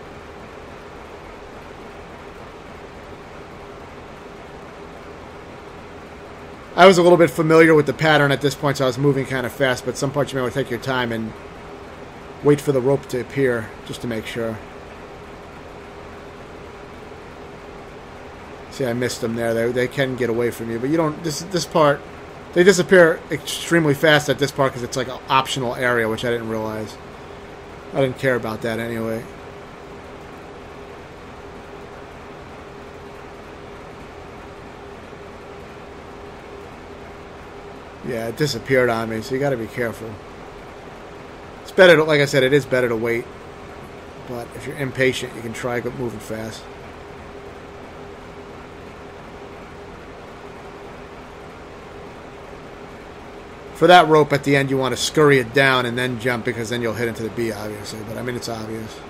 I was a little bit familiar with the pattern at this point, so I was moving kind of fast. But some parts you may want to take your time and wait for the rope to appear, just to make sure. See, I missed them there. They can get away from you, but you don't. This part, they disappear extremely fast at this part because it's like an optional area, which I didn't realize. I didn't care about that anyway. Yeah, it disappeared on me, so you got to be careful. It's better to, like I said, it is better to wait. But if you're impatient, you can try moving fast. For that rope at the end, you want to scurry it down and then jump, because then you'll hit into the bee, obviously. But, I mean, it's obvious.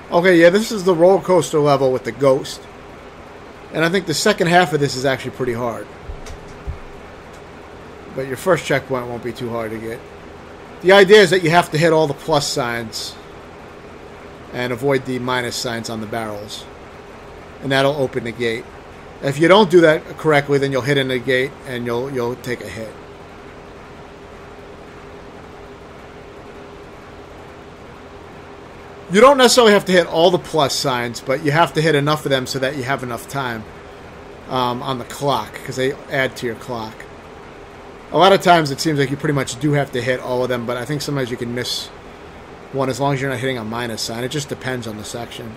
Okay, yeah, this is the roller coaster level with the ghost. And I think the second half of this is actually pretty hard. But your first checkpoint won't be too hard to get. The idea is that you have to hit all the plus signs and avoid the minus signs on the barrels. And that'll open the gate. If you don't do that correctly, then you'll hit into the gate and you'll take a hit. You don't necessarily have to hit all the plus signs, but you have to hit enough of them so that you have enough time on the clock, because they add to your clock. A lot of times it seems like you pretty much do have to hit all of them, but I think sometimes you can miss one as long as you're not hitting a minus sign. It just depends on the section.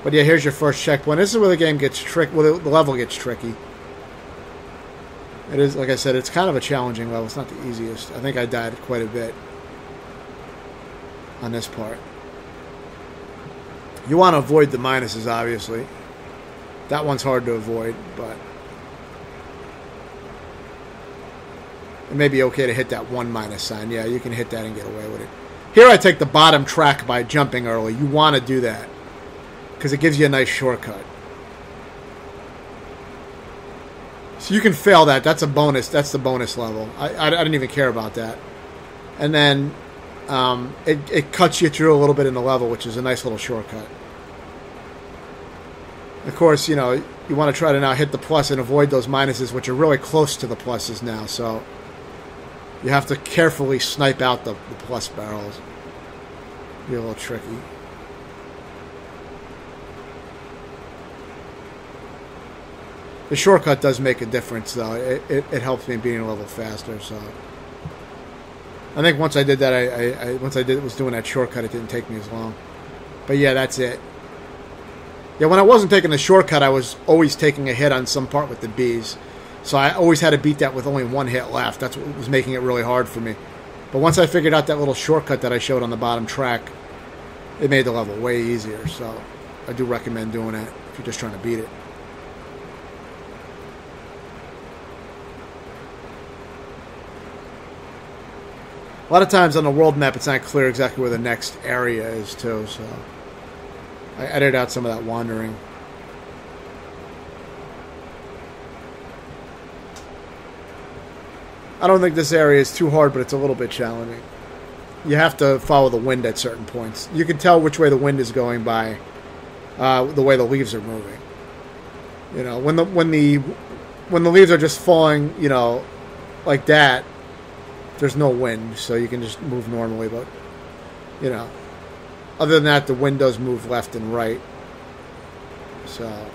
But yeah, here's your first checkpoint. This is where the game gets tricky. Well, the level gets tricky. It is, like I said, it's kind of a challenging level. It's not the easiest. I think I died quite a bit on this part. You want to avoid the minuses, obviously. That one's hard to avoid, but it may be okay to hit that one minus sign. Yeah, you can hit that and get away with it. Here I take the bottom track by jumping early. You want to do that because it gives you a nice shortcut. So you can fail that. That's a bonus. That's the bonus level. I didn't even care about that. And then it cuts you through a little bit in the level, which is a nice little shortcut. Of course, you know, you want to try to now hit the plus and avoid those minuses, which are really close to the pluses now. So you have to carefully snipe out the plus barrels. Be a little tricky. The shortcut does make a difference, though. It helps me being a little faster. So I think once I did that, once I was doing that shortcut, it didn't take me as long. But yeah, that's it. Yeah, when I wasn't taking the shortcut, I was always taking a hit on some part with the bees. So I always had to beat that with only one hit left. That's what was making it really hard for me. But once I figured out that little shortcut that I showed on the bottom track, it made the level way easier. So I do recommend doing that if you're just trying to beat it. A lot of times on the world map, it's not clear exactly where the next area is, too. So I edited out some of that wandering. I don't think this area is too hard, but it's a little bit challenging. You have to follow the wind at certain points. You can tell which way the wind is going by the way the leaves are moving. You know, when the leaves are just falling, you know, like that, there's no wind, so you can just move normally. But you know, other than that, the wind does move left and right. So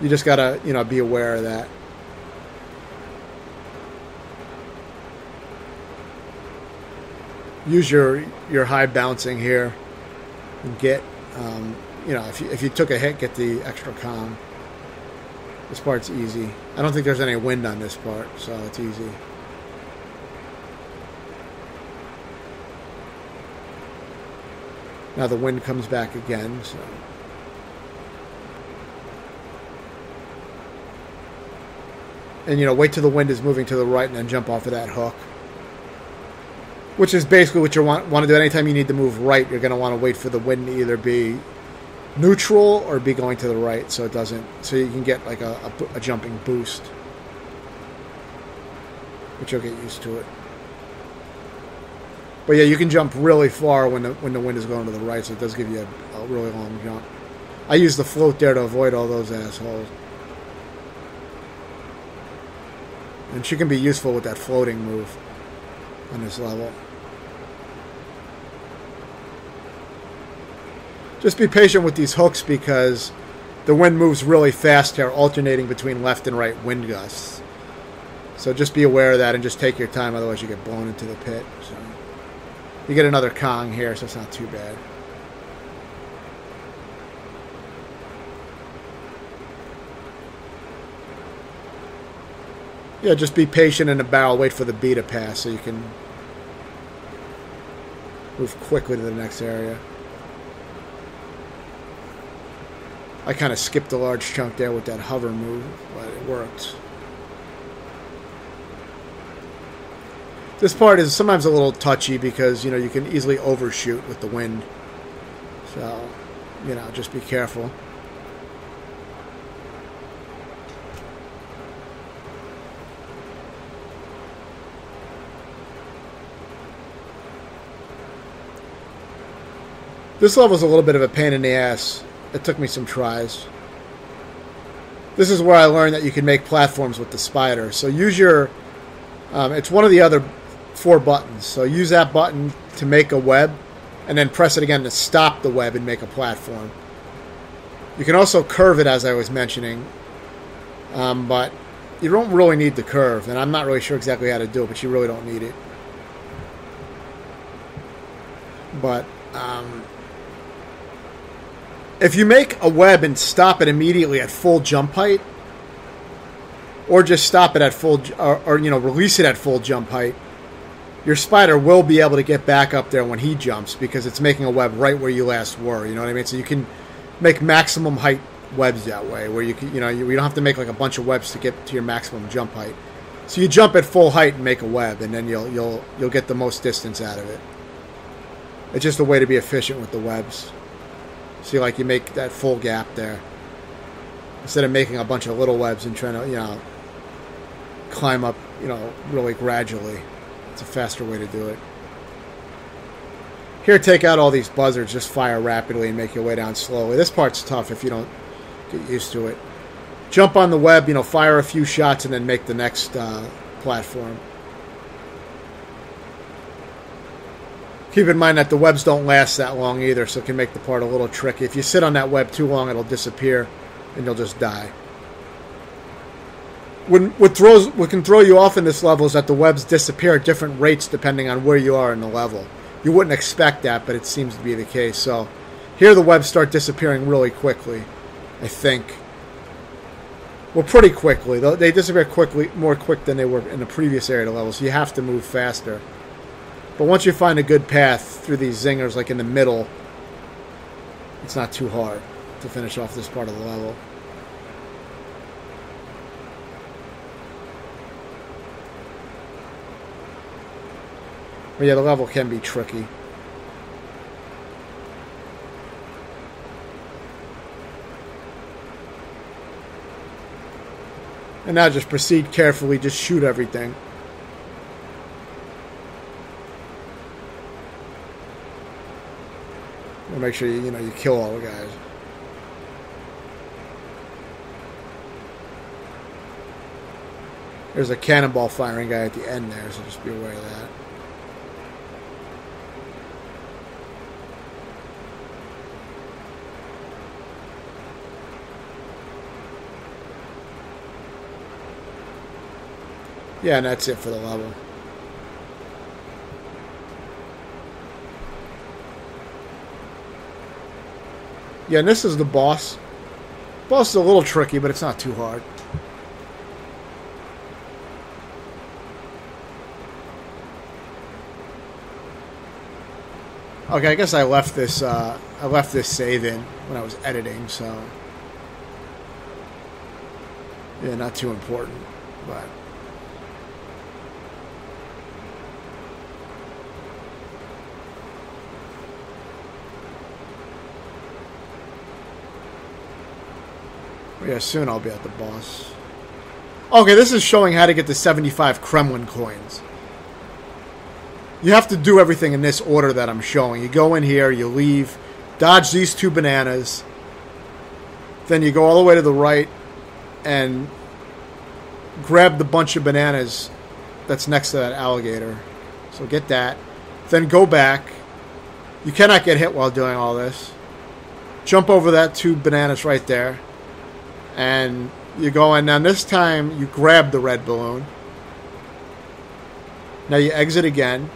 you just gotta, you know, be aware of that. Use your high bouncing here and get, you know, if you took a hit, get the extra calm. This part's easy. I don't think there's any wind on this part, so it's easy. Now the wind comes back again, so. And, you know, wait till the wind is moving to the right and then jump off of that hook. Which is basically what you want to do. Anytime you need to move right, you're going to want to wait for the wind to either be neutral or be going to the right, so it doesn't. So you can get like a jumping boost, which you'll get used to it. But yeah, you can jump really far when the wind is going to the right, so it does give you a really long jump. I use the float there to avoid all those assholes. And she can be useful with that floating move on this level. Just be patient with these hooks because the wind moves really fast here, alternating between left and right wind gusts. So just be aware of that and just take your time, otherwise you get blown into the pit. So you get another Kong here, so it's not too bad. Yeah, just be patient in the barrel, wait for the bee to pass so you can move quickly to the next area. I kind of skipped a large chunk there with that hover move, but it worked. This part is sometimes a little touchy because, you know, you can easily overshoot with the wind. So, you know, just be careful. This level's a little bit of a pain in the ass. It took me some tries. This is where I learned that you can make platforms with the spider. So use your... it's one of the other 4 buttons. So use that button to make a web, and then press it again to stop the web and make a platform. You can also curve it, as I was mentioning, but you don't really need the curve, and I'm not really sure exactly how to do it, but you really don't need it. But if you make a web and stop it immediately at full jump height, or just stop it at full, or release it at full jump height, your spider will be able to get back up there when he jumps, because it's making a web right where you last were. You know what I mean? So you can make maximum height webs that way, where you can, you don't have to make like a bunch of webs to get to your maximum jump height. So you jump at full height and make a web, and then you'll get the most distance out of it. It's just a way to be efficient with the webs. See, like you make that full gap there, instead of making a bunch of little webs and trying to, climb up, really gradually. It's a faster way to do it. Here, take out all these buzzards, just fire rapidly and make your way down slowly. This part's tough if you don't get used to it. Jump on the web, fire a few shots and then make the next platform. Keep in mind that the webs don't last that long either, so it can make the part a little tricky. If you sit on that web too long, it'll disappear and you'll just die. What can throw you off in this level is that the webs disappear at different rates depending on where you are in the level. You wouldn't expect that, but it seems to be the case. So here the webs start disappearing really quickly, I think. Well, pretty quickly. They disappear quickly, more quick than they were in the previous area of the level, so you have to move faster. But once you find a good path through these zingers, like in the middle, it's not too hard to finish off this part of the level. But yeah, the level can be tricky. And now just proceed carefully, just shoot everything. Make sure you kill all the guys. There's a cannonball firing guy at the end there, so just be aware of that. Yeah, and that's it for the level. Yeah, and this is the boss. Boss is a little tricky, but it's not too hard. Okay, I guess I left this save in when I was editing, so yeah, not too important, but yeah, soon I'll be at the boss. Okay, this is showing how to get the 75 Kremlin coins. You have to do everything in this order that I'm showing. You go in here, you leave, dodge these 2 bananas, then you go all the way to the right and grab the bunch of bananas that's next to that alligator. So get that. Then go back. You cannot get hit while doing all this. Jump over that 2 bananas right there. And you go in. Now this time you grab the red balloon. Now you exit again.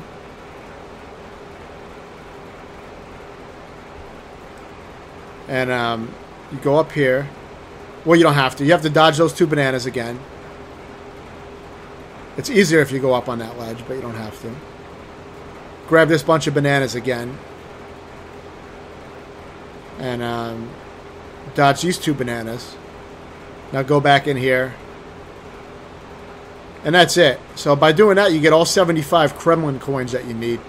And you go up here. Well, you don't have to. You have to dodge those 2 bananas again. It's easier if you go up on that ledge, but you don't have to. Grab this bunch of bananas again. And dodge these 2 bananas. Now go back in here. And that's it. So by doing that, you get all 75 Kremlin coins that you need.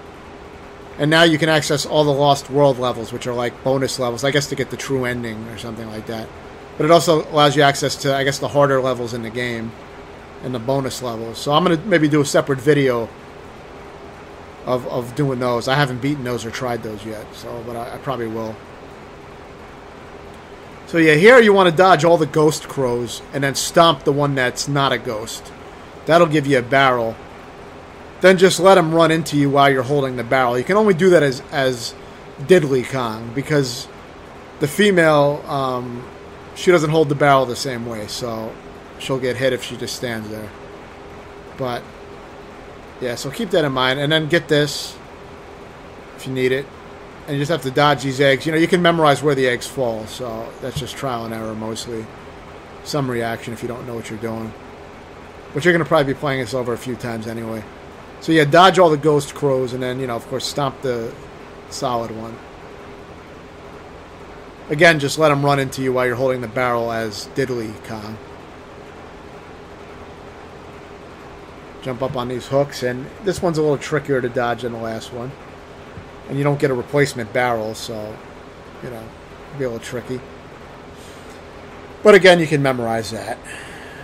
And now you can access all the Lost World levels, which are like bonus levels, I guess, to get the true ending or something like that. But it also allows you access to, I guess, the harder levels in the game and the bonus levels. So I'm going to maybe do a separate video of doing those. I haven't beaten those or tried those yet, so but I probably will. So yeah, here you want to dodge all the ghost crows and then stomp the one that's not a ghost. That'll give you a barrel. Then just let them run into you while you're holding the barrel. You can only do that as Diddly Kong because the female, she doesn't hold the barrel the same way, so she'll get hit if she just stands there. But yeah, so keep that in mind, and then get this if you need it. And you just have to dodge these eggs. You know, you can memorize where the eggs fall, so that's just trial and error mostly. Some reaction if you don't know what you're doing. But you're going to probably be playing this over a few times anyway. So yeah, dodge all the ghost crows, and then, you know, of course, stomp the solid one. Again, just let them run into you while you're holding the barrel as Diddly Kong. Jump up on these hooks, and this one's a little trickier to dodge than the last one. And you don't get a replacement barrel, so, you know, it'll be a little tricky. But again, you can memorize that.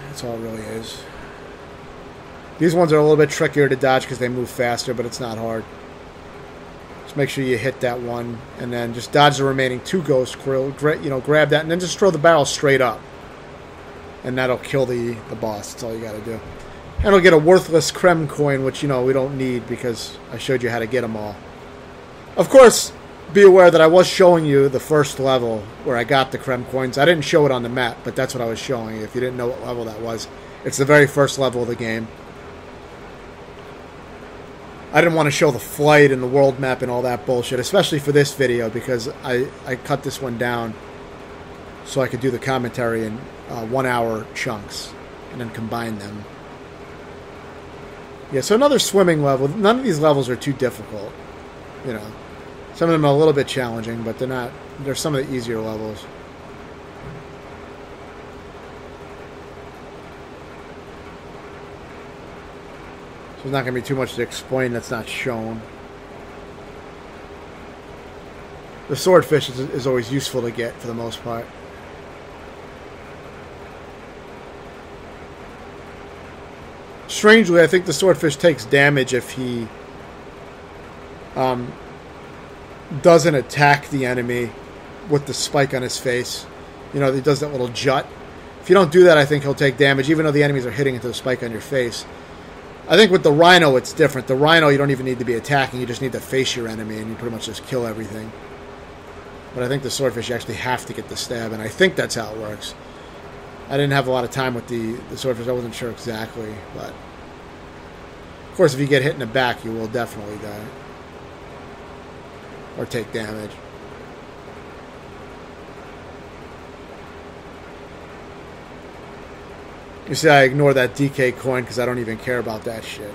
That's all it really is. These ones are a little bit trickier to dodge because they move faster, but it's not hard. Just make sure you hit that one, and then just dodge the remaining two ghost crow. You know, grab that, and then just throw the barrel straight up. And that'll kill the boss. That's all you got to do. And it'll get a worthless Kremcoin, which, you know, we don't need because I showed you how to get them all. Of course, be aware that I was showing you the first level where I got the Kremcoins. I didn't show it on the map, but that's what I was showing you. If you didn't know what level that was, it's the very first level of the game. I didn't want to show the flight and the world map and all that bullshit, especially for this video, because I cut this one down so I could do the commentary in 1 hour chunks and then combine them. Yeah, so another swimming level. None of these levels are too difficult. You know, some of them are a little bit challenging, but they're not. They're some of the easier levels. So there's not going to be too much to explain that's not shown. The swordfish is always useful to get for the most part. Strangely, I think the swordfish takes damage if he doesn't attack the enemy with the spike on his face. You know, he does that little jut. If you don't do that, I think he'll take damage, even though the enemies are hitting into the spike on your face. I think with the rhino, it's different. The rhino, you don't even need to be attacking. You just need to face your enemy, and you pretty much just kill everything. But I think the swordfish, you actually have to get the stab, and I think that's how it works. I didn't have a lot of time with the swordfish. I wasn't sure exactly, but of course, if you get hit in the back, you will definitely die. Or take damage. You see, I ignore that DK coin because I don't even care about that shit.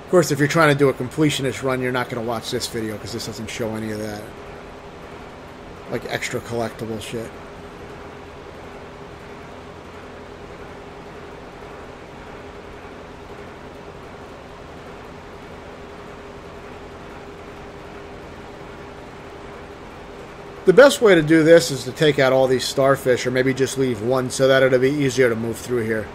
Of course, if you're trying to do a completionist run, you're not going to watch this video because this doesn't show any of that. Like extra collectible shit. The best way to do this is to take out all these starfish, or maybe just leave one so that it'll be easier to move through here.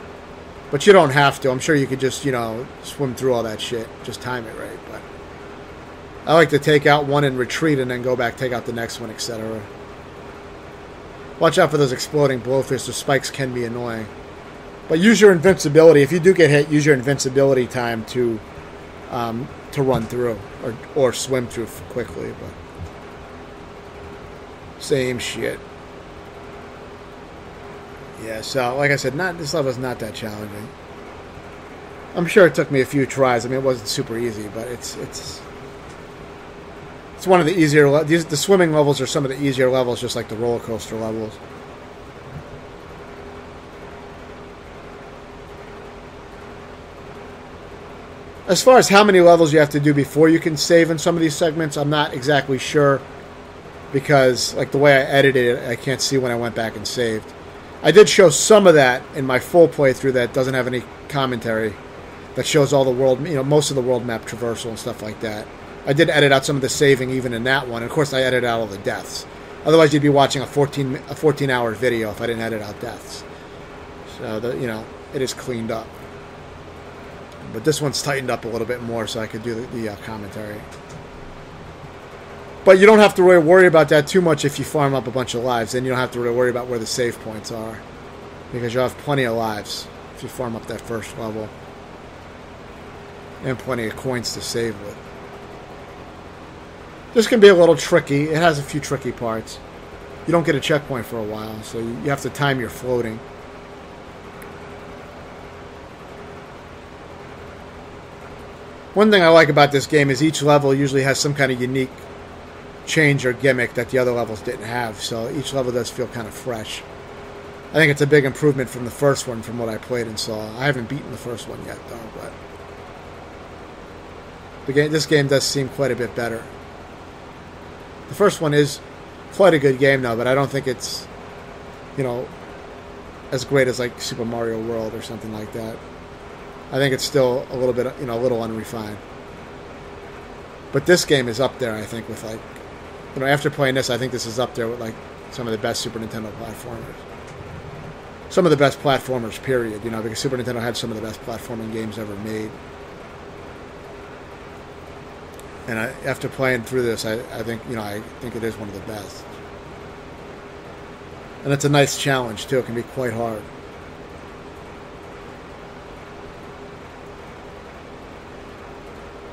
But you don't have to. I'm sure you could just, you know, swim through all that shit. Just time it right. But I like to take out one and retreat and then go back, take out the next one, etc. Watch out for those exploding blowfish. The spikes can be annoying. But use your invincibility. If you do get hit, use your invincibility time to run through or swim through quickly. But same shit. Yeah, so like I said, this level is not that challenging. I'm sure it took me a few tries. I mean, it wasn't super easy, but it's one of the easier. The swimming levels are some of the easier levels, just like the roller coaster levels. As far as how many levels you have to do before you can save in some of these segments, I'm not exactly sure. Because, like, the way I edited it, I can't see when I went back and saved. I did show some of that in my full playthrough that doesn't have any commentary. That shows all the world, you know, most of the world map traversal and stuff like that. I did edit out some of the saving even in that one. Of course, I edited out all the deaths. Otherwise, you'd be watching a 14-hour video if I didn't edit out deaths. So, you know, it is cleaned up. But this one's tightened up a little bit more so I could do the commentary. But you don't have to really worry about that too much if you farm up a bunch of lives. Then you don't have to really worry about where the save points are, because you'll have plenty of lives if you farm up that first level. And plenty of coins to save with. This can be a little tricky. It has a few tricky parts. You don't get a checkpoint for a while, so you have to time your floating. One thing I like about this game is each level usually has some kind of unique change or gimmick that the other levels didn't have, so each level does feel kind of fresh. I think it's a big improvement from the first one from what I played and saw. I haven't beaten the first one yet, though, but this game does seem quite a bit better. The first one is quite a good game, though, but I don't think it's, you know, as great as like Super Mario World or something like that. I think it's still a little bit, you know, a little unrefined. But this game is up there, I think, with like, you know, after playing this, I think this is up there with like some of the best Super Nintendo platformers. Some of the best platformers, period, you know, because Super Nintendo had some of the best platforming games ever made. And after playing through this, I think, you know, I think it is one of the best. And it's a nice challenge, too. It can be quite hard.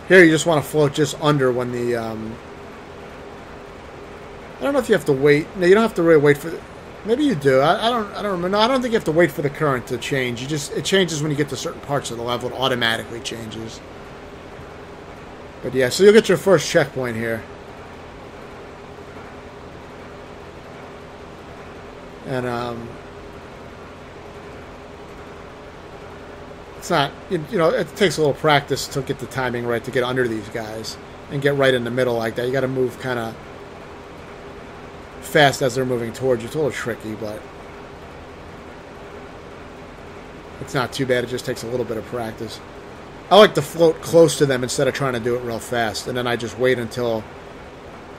Here, you just want to float just under when the, I don't know if you have to wait. No, you don't have to really wait for the, maybe you do. I don't remember. No, I don't think you have to wait for the current to change. It changes when you get to certain parts of the level. It automatically changes. But yeah, so you'll get your first checkpoint here. And, it's not, you know, it takes a little practice to get the timing right, to get under these guys and get right in the middle like that. You got to move kind of fast as they're moving towards you. It's a little tricky, but it's not too bad. It just takes a little bit of practice. I like to float close to them instead of trying to do it real fast, and then I just wait until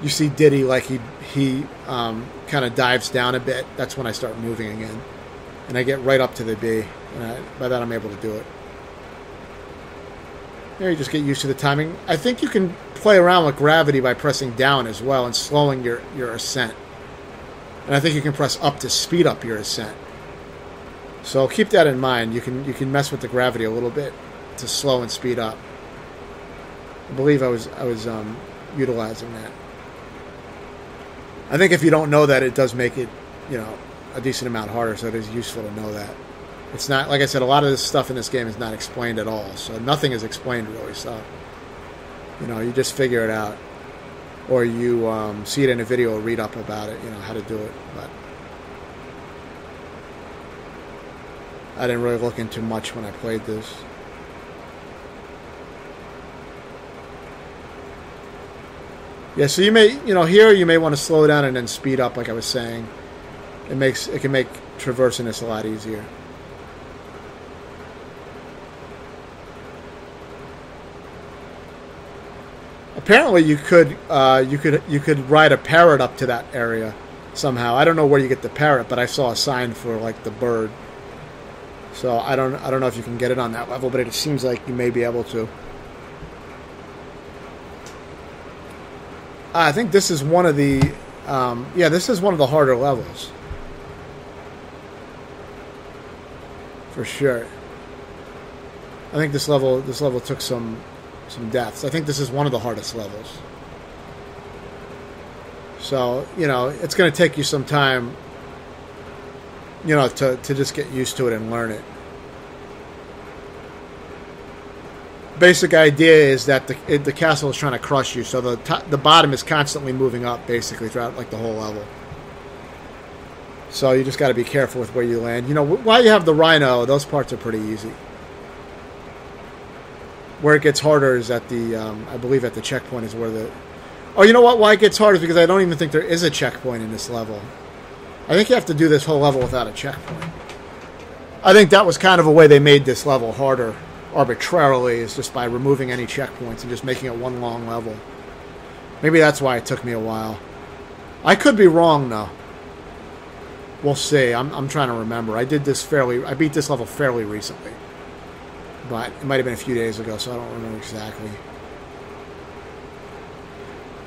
you see Diddy, like he kind of dives down a bit. That's when I start moving again, and I get right up to the B, and by that I'm able to do it. There, you just get used to the timing. I think you can play around with gravity by pressing down as well and slowing your ascent, and I think you can press up to speed up your ascent. So keep that in mind. You can mess with the gravity a little bit to slow and speed up. I believe I was utilizing that. I think if you don't know that, it does make it, you know, a decent amount harder, so it is useful to know that. It's not, like I said, a lot of this stuff in this game is not explained at all, so nothing is explained really, so, you know, you just figure it out. Or you see it in a video or read up about it, you know, how to do it, but I didn't really look into much when I played this. Yeah, so you may, you know, here you may want to slow down and then speed up, like I was saying. It can make traversing this a lot easier. Apparently, you could ride a parrot up to that area somehow. I don't know where you get the parrot, but I saw a sign for like the bird. So I don't know if you can get it on that level, but it seems like you may be able to. I think this is one of the, yeah, this is one of the harder levels. For sure. I think this level took some deaths. I think this is one of the hardest levels. So, you know, it's going to take you some time, you know, to just get used to it and learn it. Basic idea is that the castle is trying to crush you, so the bottom is constantly moving up, basically, throughout like the whole level. So you just got to be careful with where you land. You know, while you have the rhino, those parts are pretty easy. Where it gets harder is at the, I believe at the checkpoint is where the... Oh, you know what? Why it gets harder is because I don't even think there is a checkpoint in this level. I think you have to do this whole level without a checkpoint. I think that was kind of a way they made this level harder arbitrarily, is just by removing any checkpoints and just making it one long level. Maybe that's why it took me a while. I could be wrong, though. We'll see. I'm trying to remember. I beat this level fairly recently. But it might have been a few days ago, so I don't remember exactly.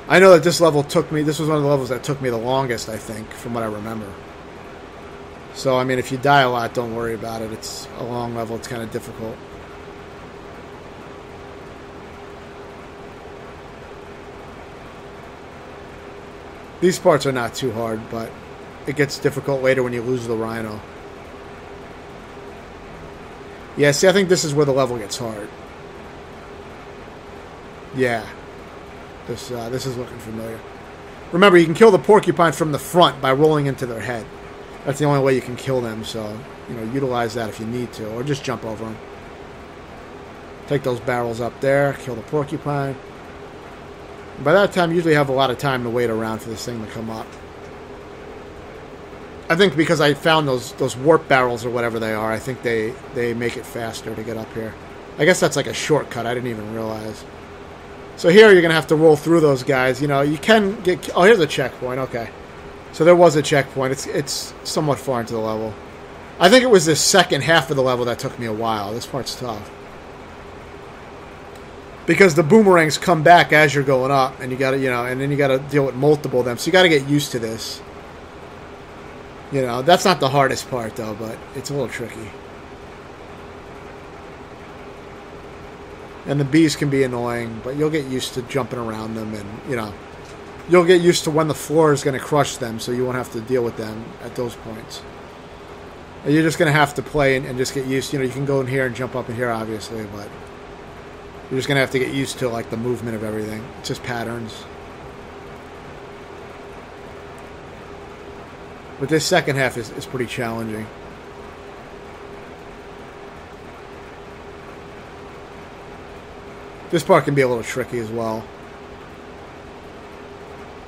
I know that this level took me... This was one of the levels that took me the longest, I think, from what I remember. So, I mean, if you die a lot, don't worry about it. It's a long level. It's kind of difficult. These parts are not too hard, but it gets difficult later when you lose the rhino. Yeah, see, I think this is where the level gets hard. Yeah. This is looking familiar. Remember, you can kill the porcupine from the front by rolling into their head. That's the only way you can kill them, so, you know, utilize that if you need to, or just jump over them. Take those barrels up there, kill the porcupine. By that time, you usually have a lot of time to wait around for this thing to come up. I think because I found those warp barrels or whatever they are, I think they make it faster to get up here. I guess that's like a shortcut. I didn't even realize. So here you're going to have to roll through those guys. You know, you can get... Oh, here's a checkpoint. Okay. So there was a checkpoint. It's somewhat far into the level. I think it was the second half of the level that took me a while. This part's tough. Because the boomerangs come back as you're going up, and you got to, you know, and then you got to deal with multiple of them. So you got to get used to this. You know, that's not the hardest part though, but it's a little tricky. And the bees can be annoying, but you'll get used to jumping around them, and, you know, you'll get used to when the floor is going to crush them, so you won't have to deal with them at those points. And you're just going to have to play and just get used. You know, you can go in here and jump up in here, obviously, but you're just going to have to get used to, like, the movement of everything. It's just patterns. But this second half is pretty challenging. This part can be a little tricky as well.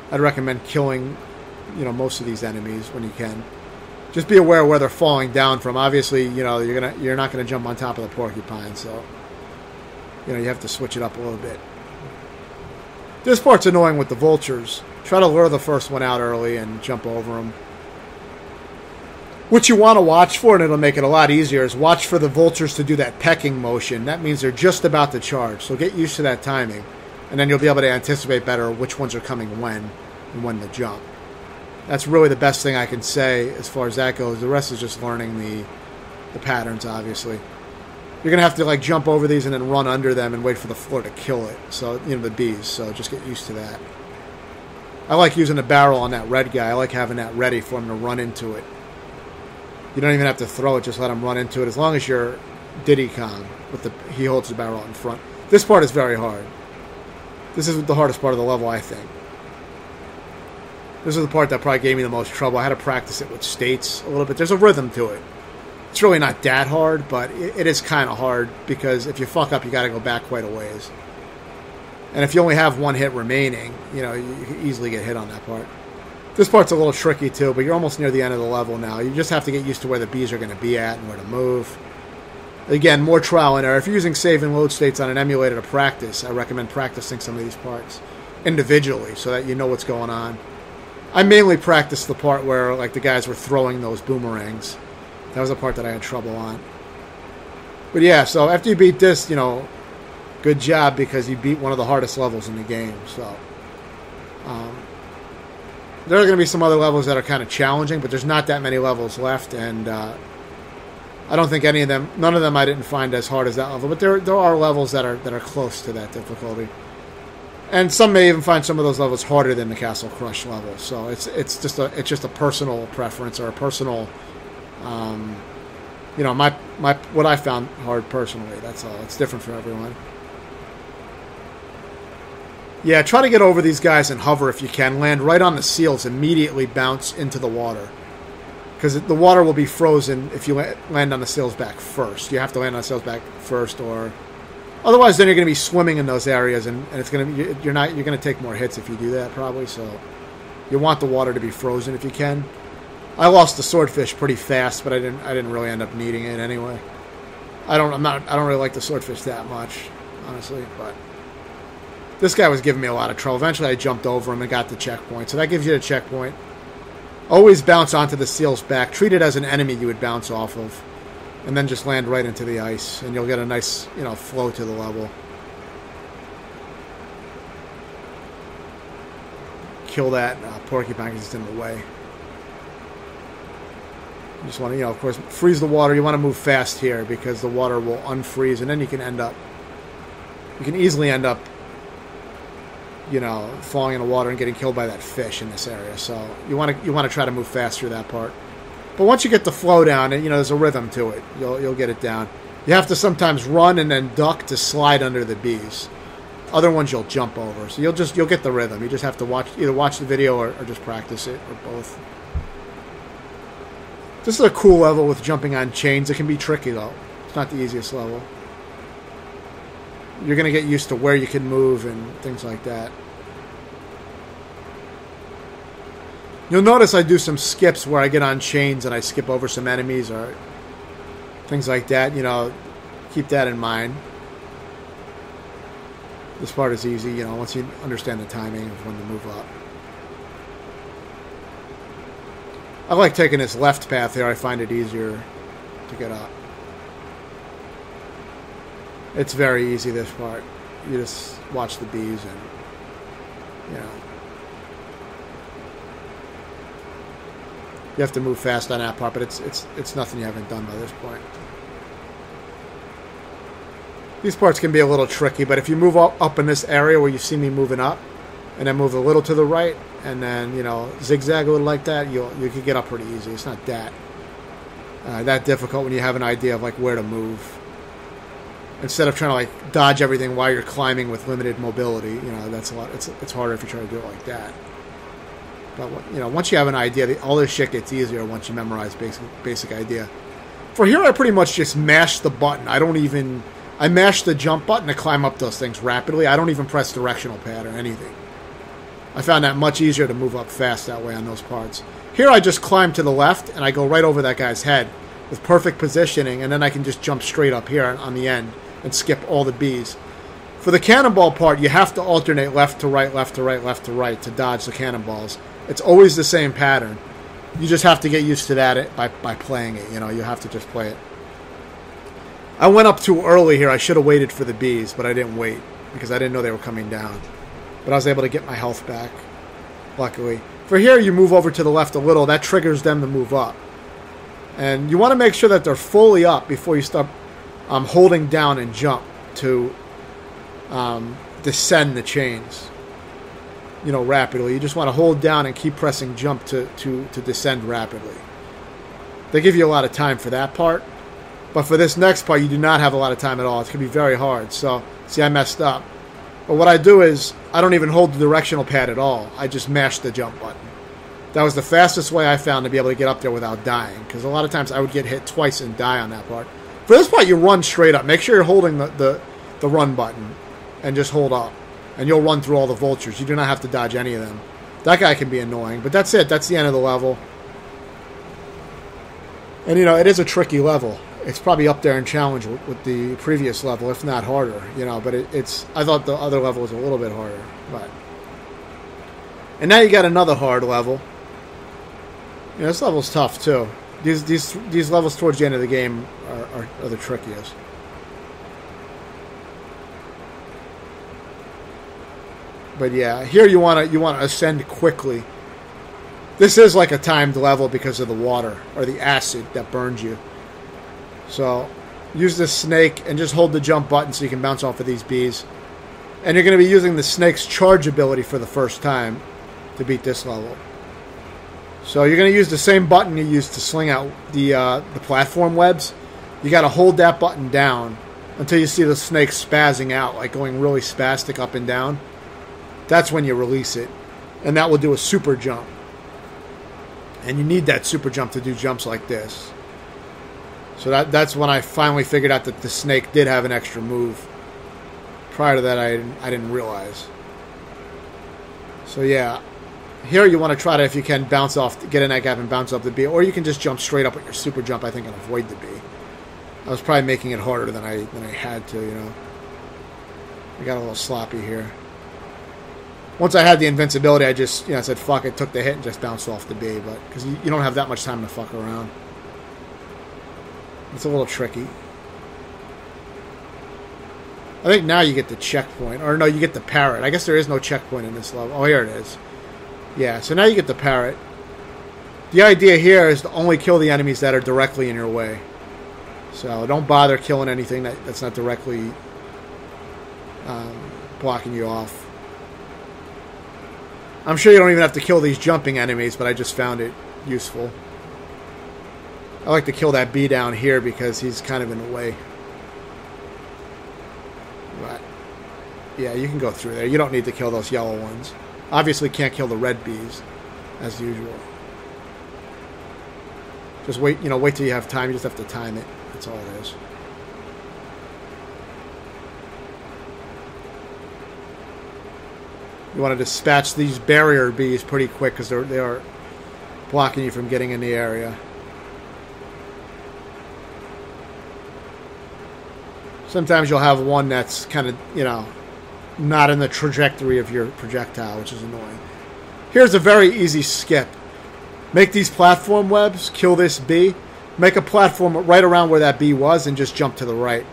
I'd recommend killing, you know, most of these enemies when you can. Just be aware of where they're falling down from. Obviously, you know, you're not gonna jump on top of the porcupine, so you know you have to switch it up a little bit. This part's annoying with the vultures. Try to lure the first one out early and jump over them. What you want to watch for, and it'll make it a lot easier, is watch for the vultures to do that pecking motion. That means they're just about to charge, so get used to that timing. And then you'll be able to anticipate better which ones are coming when, and when to jump. That's really the best thing I can say as far as that goes. The rest is just learning the patterns, obviously. You're going to have to, like, jump over these and then run under them and wait for the floor to kill it. So, you know, the bees, so just get used to that. I like using a barrel on that red guy. I like having that ready for him to run into it. You don't even have to throw it, just let him run into it. As long as you're Diddy Kong, he holds the barrel in front. This part is very hard. This is the hardest part of the level, I think. This is the part that probably gave me the most trouble. I had to practice it with states a little bit. There's a rhythm to it. It's really not that hard, but it is kind of hard, because if you fuck up, you got to go back quite a ways. And if you only have one hit remaining, you know, you can easily get hit on that part. This part's a little tricky too, but you're almost near the end of the level now. You just have to get used to where the bees are going to be at and where to move. Again, more trial and error. If you're using save and load states on an emulator to practice, I recommend practicing some of these parts individually so that you know what's going on. I mainly practiced the part where, like, the guys were throwing those boomerangs. That was the part that I had trouble on. But yeah, so after you beat this, you know, good job, because you beat one of the hardest levels in the game. So there are going to be some other levels that are kind of challenging, but there's not that many levels left, and I don't think any of them, none of them I didn't find as hard as that level, but there are levels that are close to that difficulty. And some may even find some of those levels harder than the Castle Crush level. So it's just a personal preference, or a personal, you know, my what I found hard personally. That's all. It's different for everyone. Yeah, try to get over these guys and hover if you can. Land right on the seals. Immediately bounce into the water, because the water will be frozen if you land on the seals back first. You have to land on the seals back first, or otherwise, then you're going to be swimming in those areas, and it's going to be, you're going to take more hits if you do that, probably. So you want the water to be frozen if you can. I lost the swordfish pretty fast, but I didn't really end up needing it anyway. I don't really like the swordfish that much, honestly, but this guy was giving me a lot of trouble. Eventually, I jumped over him and got the checkpoint. So that gives you the checkpoint. Always bounce onto the seal's back. Treat it as an enemy you would bounce off of, and then just land right into the ice, and you'll get a nice, you know, flow to the level. kill that porcupine because it's in the way. You just want to, of course, freeze the water. You want to move fast here because the water will unfreeze, and then you can easily end up, falling in the water and getting killed by that fish in this area. So you want to try to move fast through that part. But once you get the flow down, and there's a rhythm to it, you'll get it down. You have to sometimes run and then duck to slide under the bees. Other ones you'll jump over. So you'll get the rhythm. You just have to either watch the video or just practice it, or both. This is a cool level with jumping on chains. It can be tricky though. It's not the easiest level. You're going to get used to where you can move and things like that. You'll notice I do some skips where I get on chains and I skip over some enemies or things like that. Keep that in mind. This part is easy, once you understand the timing of when to move up. I like taking this left path here. I find it easier to get up. It's very easy, this part. You just watch the bees and, you have to move fast on that part, but it's nothing you haven't done by this point. These parts can be a little tricky, but if you move up in this area where you see me moving up, and then move a little to the right, and then, zigzag a little like that, you can get up pretty easy. It's not that difficult when you have an idea of, where to move. Instead of trying to, dodge everything while you're climbing with limited mobility, that's a lot. It's harder if you try to do it like that. But, once you have an idea, all this shit gets easier once you memorize basic idea. For here, I pretty much just mash the button. I mash the jump button to climb up those things rapidly. I don't even press directional pad or anything. I found that much easier to move up fast that way on those parts. Here, I just climb to the left, and I go right over that guy's head with perfect positioning, and then I can just jump straight up here on the end and skip all the bees. For the cannonball part, you have to alternate left to right, left to right, left to right to dodge the cannonballs. It's always the same pattern. You just have to get used to that by playing it. You have to just play it. I went up too early here. I should have waited for the bees, but I didn't wait because I didn't know they were coming down. But I was able to get my health back, luckily. For here, you move over to the left a little. That triggers them to move up. And you want to make sure that they're fully up before you start holding down and jump to descend the chains, rapidly. You just want to hold down and keep pressing jump to descend rapidly. They give you a lot of time for that part. But for this next part, you do not have a lot of time at all. It's going to be very hard. So, see, I messed up. But what I do is, I don't even hold the directional pad at all. I just mash the jump button. That was the fastest way I found to be able to get up there without dying. Because a lot of times I would get hit twice and die on that part. For this part, you run straight up. Make sure you're holding the run button. And just hold up. And you'll run through all the vultures. You do not have to dodge any of them. That guy can be annoying. But that's it. That's the end of the level. And, it is a tricky level. It's probably up there in challenge with the previous level, if not harder, but it's, I thought the other level was a little bit harder, but. And now you got another hard level. This level's tough, too. These levels towards the end of the game are the trickiest. But yeah, here you want to ascend quickly. This is like a timed level because of the water, or the acid that burns you. So, use the snake and just hold the jump button so you can bounce off of these bees. And you're going to be using the snake's charge ability for the first time to beat this level. So you're going to use the same button you used to sling out the platform webs. You got to hold that button down until you see the snake spazzing out, like going really spastic up and down. That's when you release it. And that will do a super jump. And you need that super jump to do jumps like this. So that's when I finally figured out that the snake did have an extra move. Prior to that, I didn't realize. So yeah, here you want to try to, if you can, bounce off, get in that gap and bounce off the bee, or you can just jump straight up with your super jump, I think, and avoid the bee. I was probably making it harder than I had to, I got a little sloppy here. Once I had the invincibility, I just, I said fuck it, took the hit and just bounced off the bee, but because you don't have that much time to fuck around. It's a little tricky. I think now you get the checkpoint. Or no, you get the parrot. I guess there is no checkpoint in this level. Oh, here it is. Yeah, so now you get the parrot. The idea here is to only kill the enemies that are directly in your way. So don't bother killing anything that's not directly blocking you off. I'm sure you don't even have to kill these jumping enemies, but I just found it useful. I like to kill that bee down here because he's kind of in the way. But yeah, you can go through there. You don't need to kill those yellow ones. Obviously can't kill the red bees, as usual. Just wait, wait till you have time. You just have to time it. That's all it is. You want to dispatch these barrier bees pretty quick because they are blocking you from getting in the area. Sometimes you'll have one that's kind of, not in the trajectory of your projectile, which is annoying. Here's a very easy skip. Make these platform webs, kill this bee, make a platform right around where that bee was, and just jump to the right.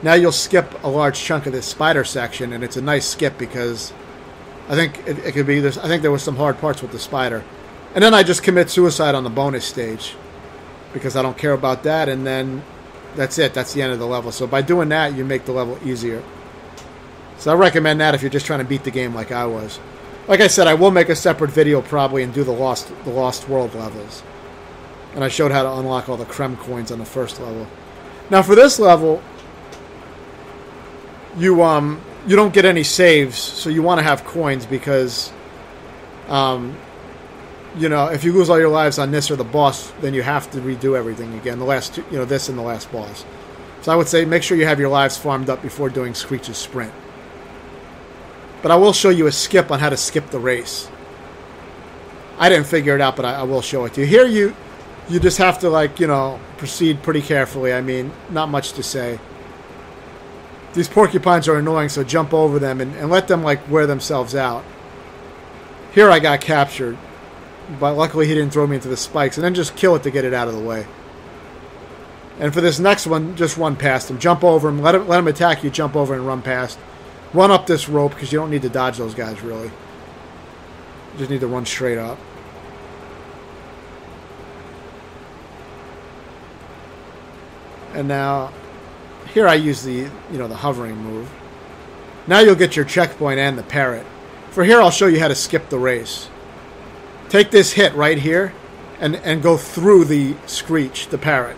Now you'll skip a large chunk of this spider section, and it's a nice skip because I think it could be this. I think there was some hard parts with the spider. And then I just commit suicide on the bonus stage because I don't care about that, and then that's it. That's the end of the level. So by doing that, you make the level easier. So I recommend that if you're just trying to beat the game like I was. Like I said, I will make a separate video probably and do the Lost World levels. And I showed how to unlock all the Kremcoins on the first level. Now for this level, you don't get any saves, so you want to have coins because, if you lose all your lives on this or the boss, then you have to redo everything again. The last two, this and the last boss. So I would say make sure you have your lives farmed up before doing Screech's Sprint. But I will show you a skip on how to skip the race. I didn't figure it out, but I will show it to you. Here you just have to, proceed pretty carefully. I mean, not much to say. These porcupines are annoying, so jump over them and let them, wear themselves out. Here I got captured, but luckily he didn't throw me into the spikes. And then just kill it to get it out of the way. And for this next one, just run past him. Jump over him. Let him attack you. Jump over and run past. Run up this rope, because you don't need to dodge those guys, really. You just need to run straight up. And now, here I use the hovering move. Now you'll get your checkpoint and the parrot. For here, I'll show you how to skip the race. Take this hit right here, and go through the Screech, the parrot.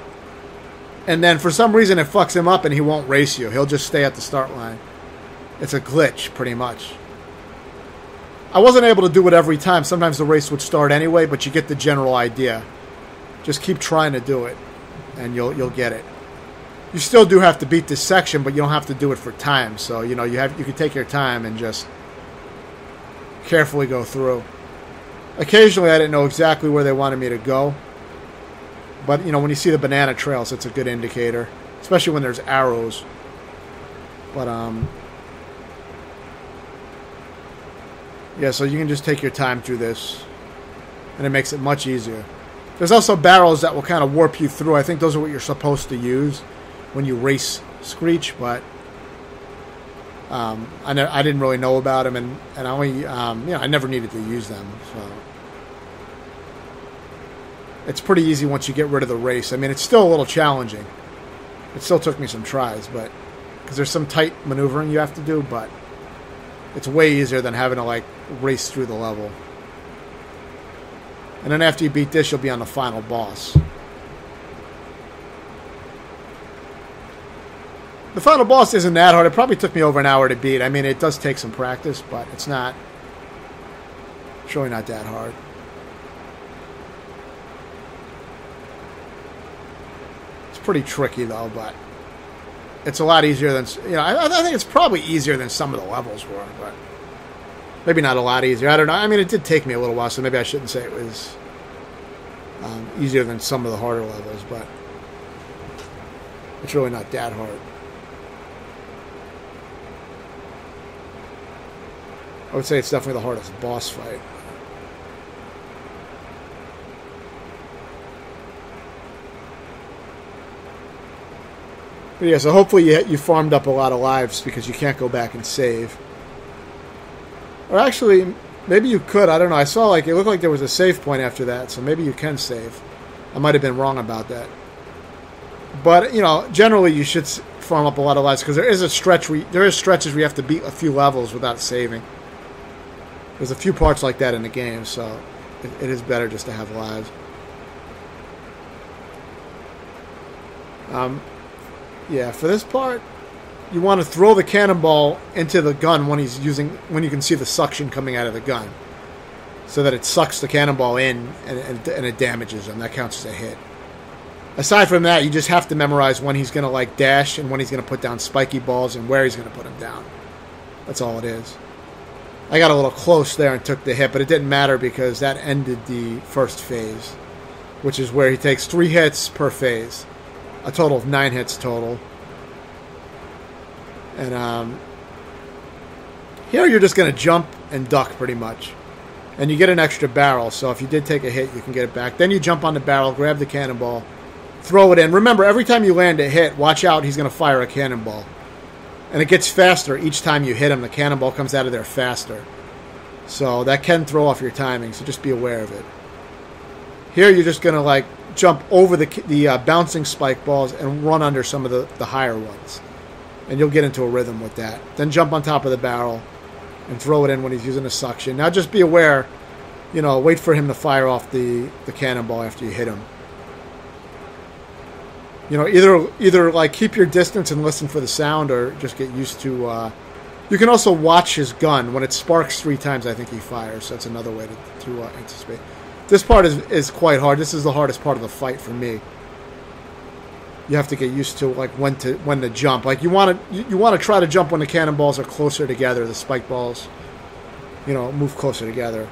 And then, for some reason, it fucks him up, and he won't race you. He'll just stay at the start line. It's a glitch, pretty much. I wasn't able to do it every time. Sometimes the race would start anyway, but you get the general idea. Just keep trying to do it, and you'll get it. You still do have to beat this section, but you don't have to do it for time. So, you can take your time and just carefully go through. Occasionally, I didn't know exactly where they wanted me to go. But, when you see the banana trails, it's a good indicator. Especially when there's arrows. But, yeah, so you can just take your time through this, and it makes it much easier. There's also barrels that will kind of warp you through. I think those are what you're supposed to use when you race Screech, but I didn't really know about them, and I only, I never needed to use them. So it's pretty easy once you get rid of the race. I mean, it's still a little challenging. It still took me some tries, but because there's some tight maneuvering you have to do, but it's way easier than having to, race through the level. And then after you beat this, you'll be on the final boss. The final boss isn't that hard. It probably took me over an hour to beat. I mean, it does take some practice, but it's really not that hard. It's pretty tricky, though, but it's a lot easier than, I think it's probably easier than some of the levels were, but maybe not a lot easier. I don't know. I mean, it did take me a little while, so maybe I shouldn't say it was easier than some of the harder levels, but it's really not that hard. I would say it's definitely the hardest boss fight. But yeah, so hopefully you farmed up a lot of lives because you can't go back and save. Or actually, Maybe you could. I don't know. I saw like it looked like there was a save point after that, so maybe you can save. I might have been wrong about that. But you know, generally you should farm up a lot of lives because there is stretches where you have to beat a few levels without saving. There's a few parts like that in the game, so it is better just to have lives. Yeah, for this part, you want to throw the cannonball into the gun when you can see the suction coming out of the gun, so that it sucks the cannonball in and it damages him. That counts as a hit. Aside from that, you just have to memorize when he's going to like dash and when he's going to put down spiky balls and where he's going to put them down. That's all it is. I got a little close there and took the hit, but it didn't matter because that ended the first phase, which is where he takes 3 hits per phase. A total of 9 hits total. And here you're just going to jump and duck pretty much. And you get an extra barrel, so if you did take a hit, you can get it back. Then you jump on the barrel, grab the cannonball, throw it in. Remember, every time you land a hit, watch out, he's going to fire a cannonball. And it gets faster each time you hit him. The cannonball comes out of there faster. So that can throw off your timing, so just be aware of it. Here you're just going to like jump over the bouncing spike balls and run under some of the higher ones. And you'll get into a rhythm with that. Then jump on top of the barrel and throw it in when he's using the suction. Now just be aware, you know, wait for him to fire off the cannonball after you hit him. You know, either like keep your distance and listen for the sound, or just get used to. You can also watch his gun. When it sparks 3 times, I think he fires. So that's another way to anticipate. This part is quite hard. This is the hardest part of the fight for me. You have to get used to like when to jump. Like you want to try to jump when the cannonballs are closer together. The spike balls, you know, move closer together,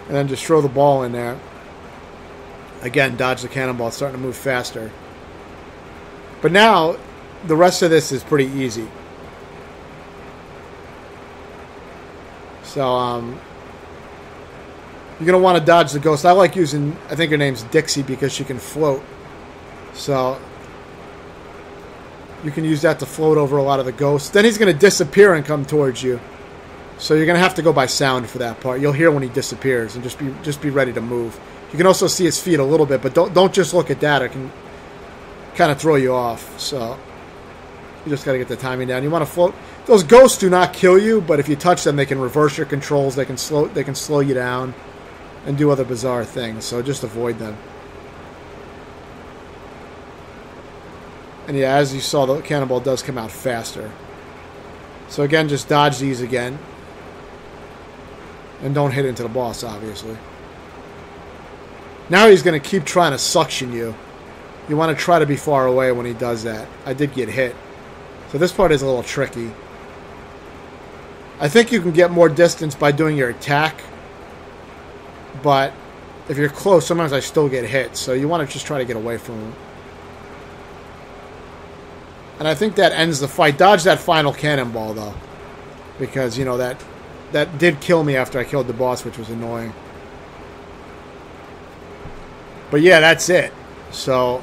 and then just throw the ball in there. Again, dodge the cannonball. It's starting to move faster. But now, the rest of this is pretty easy. So, you're going to want to dodge the ghost. I like using, I think her name's Dixie because she can float. So, you can use that to float over a lot of the ghosts. Then he's going to disappear and come towards you. So you're going to have to go by sound for that part. You'll hear when he disappears and just be ready to move. You can also see his feet a little bit, but don't just look at that. It can kind of throw you off. So you just got to get the timing down. You want to float. Those ghosts do not kill you, but if you touch them, they can reverse your controls. They can slow you down and do other bizarre things. So just avoid them. And yeah, as you saw, the cannonball does come out faster. So again, just dodge these again. And don't hit into the boss, obviously. Now he's going to keep trying to suction you. You want to try to be far away when he does that. I did get hit. So this part is a little tricky. I think you can get more distance by doing your attack. But if you're close, sometimes I still get hit. So you want to just try to get away from him. And I think that ends the fight. Dodge that final cannonball, though. Because, you know, that did kill me after I killed the boss, which was annoying. But yeah, that's it. So,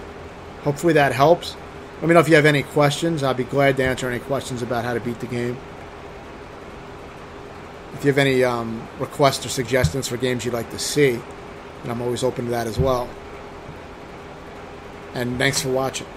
hopefully that helps. Let me know if you have any questions. I'll be glad to answer any questions about how to beat the game. If you have any requests or suggestions for games you'd like to see, and I'm always open to that as well. And thanks for watching.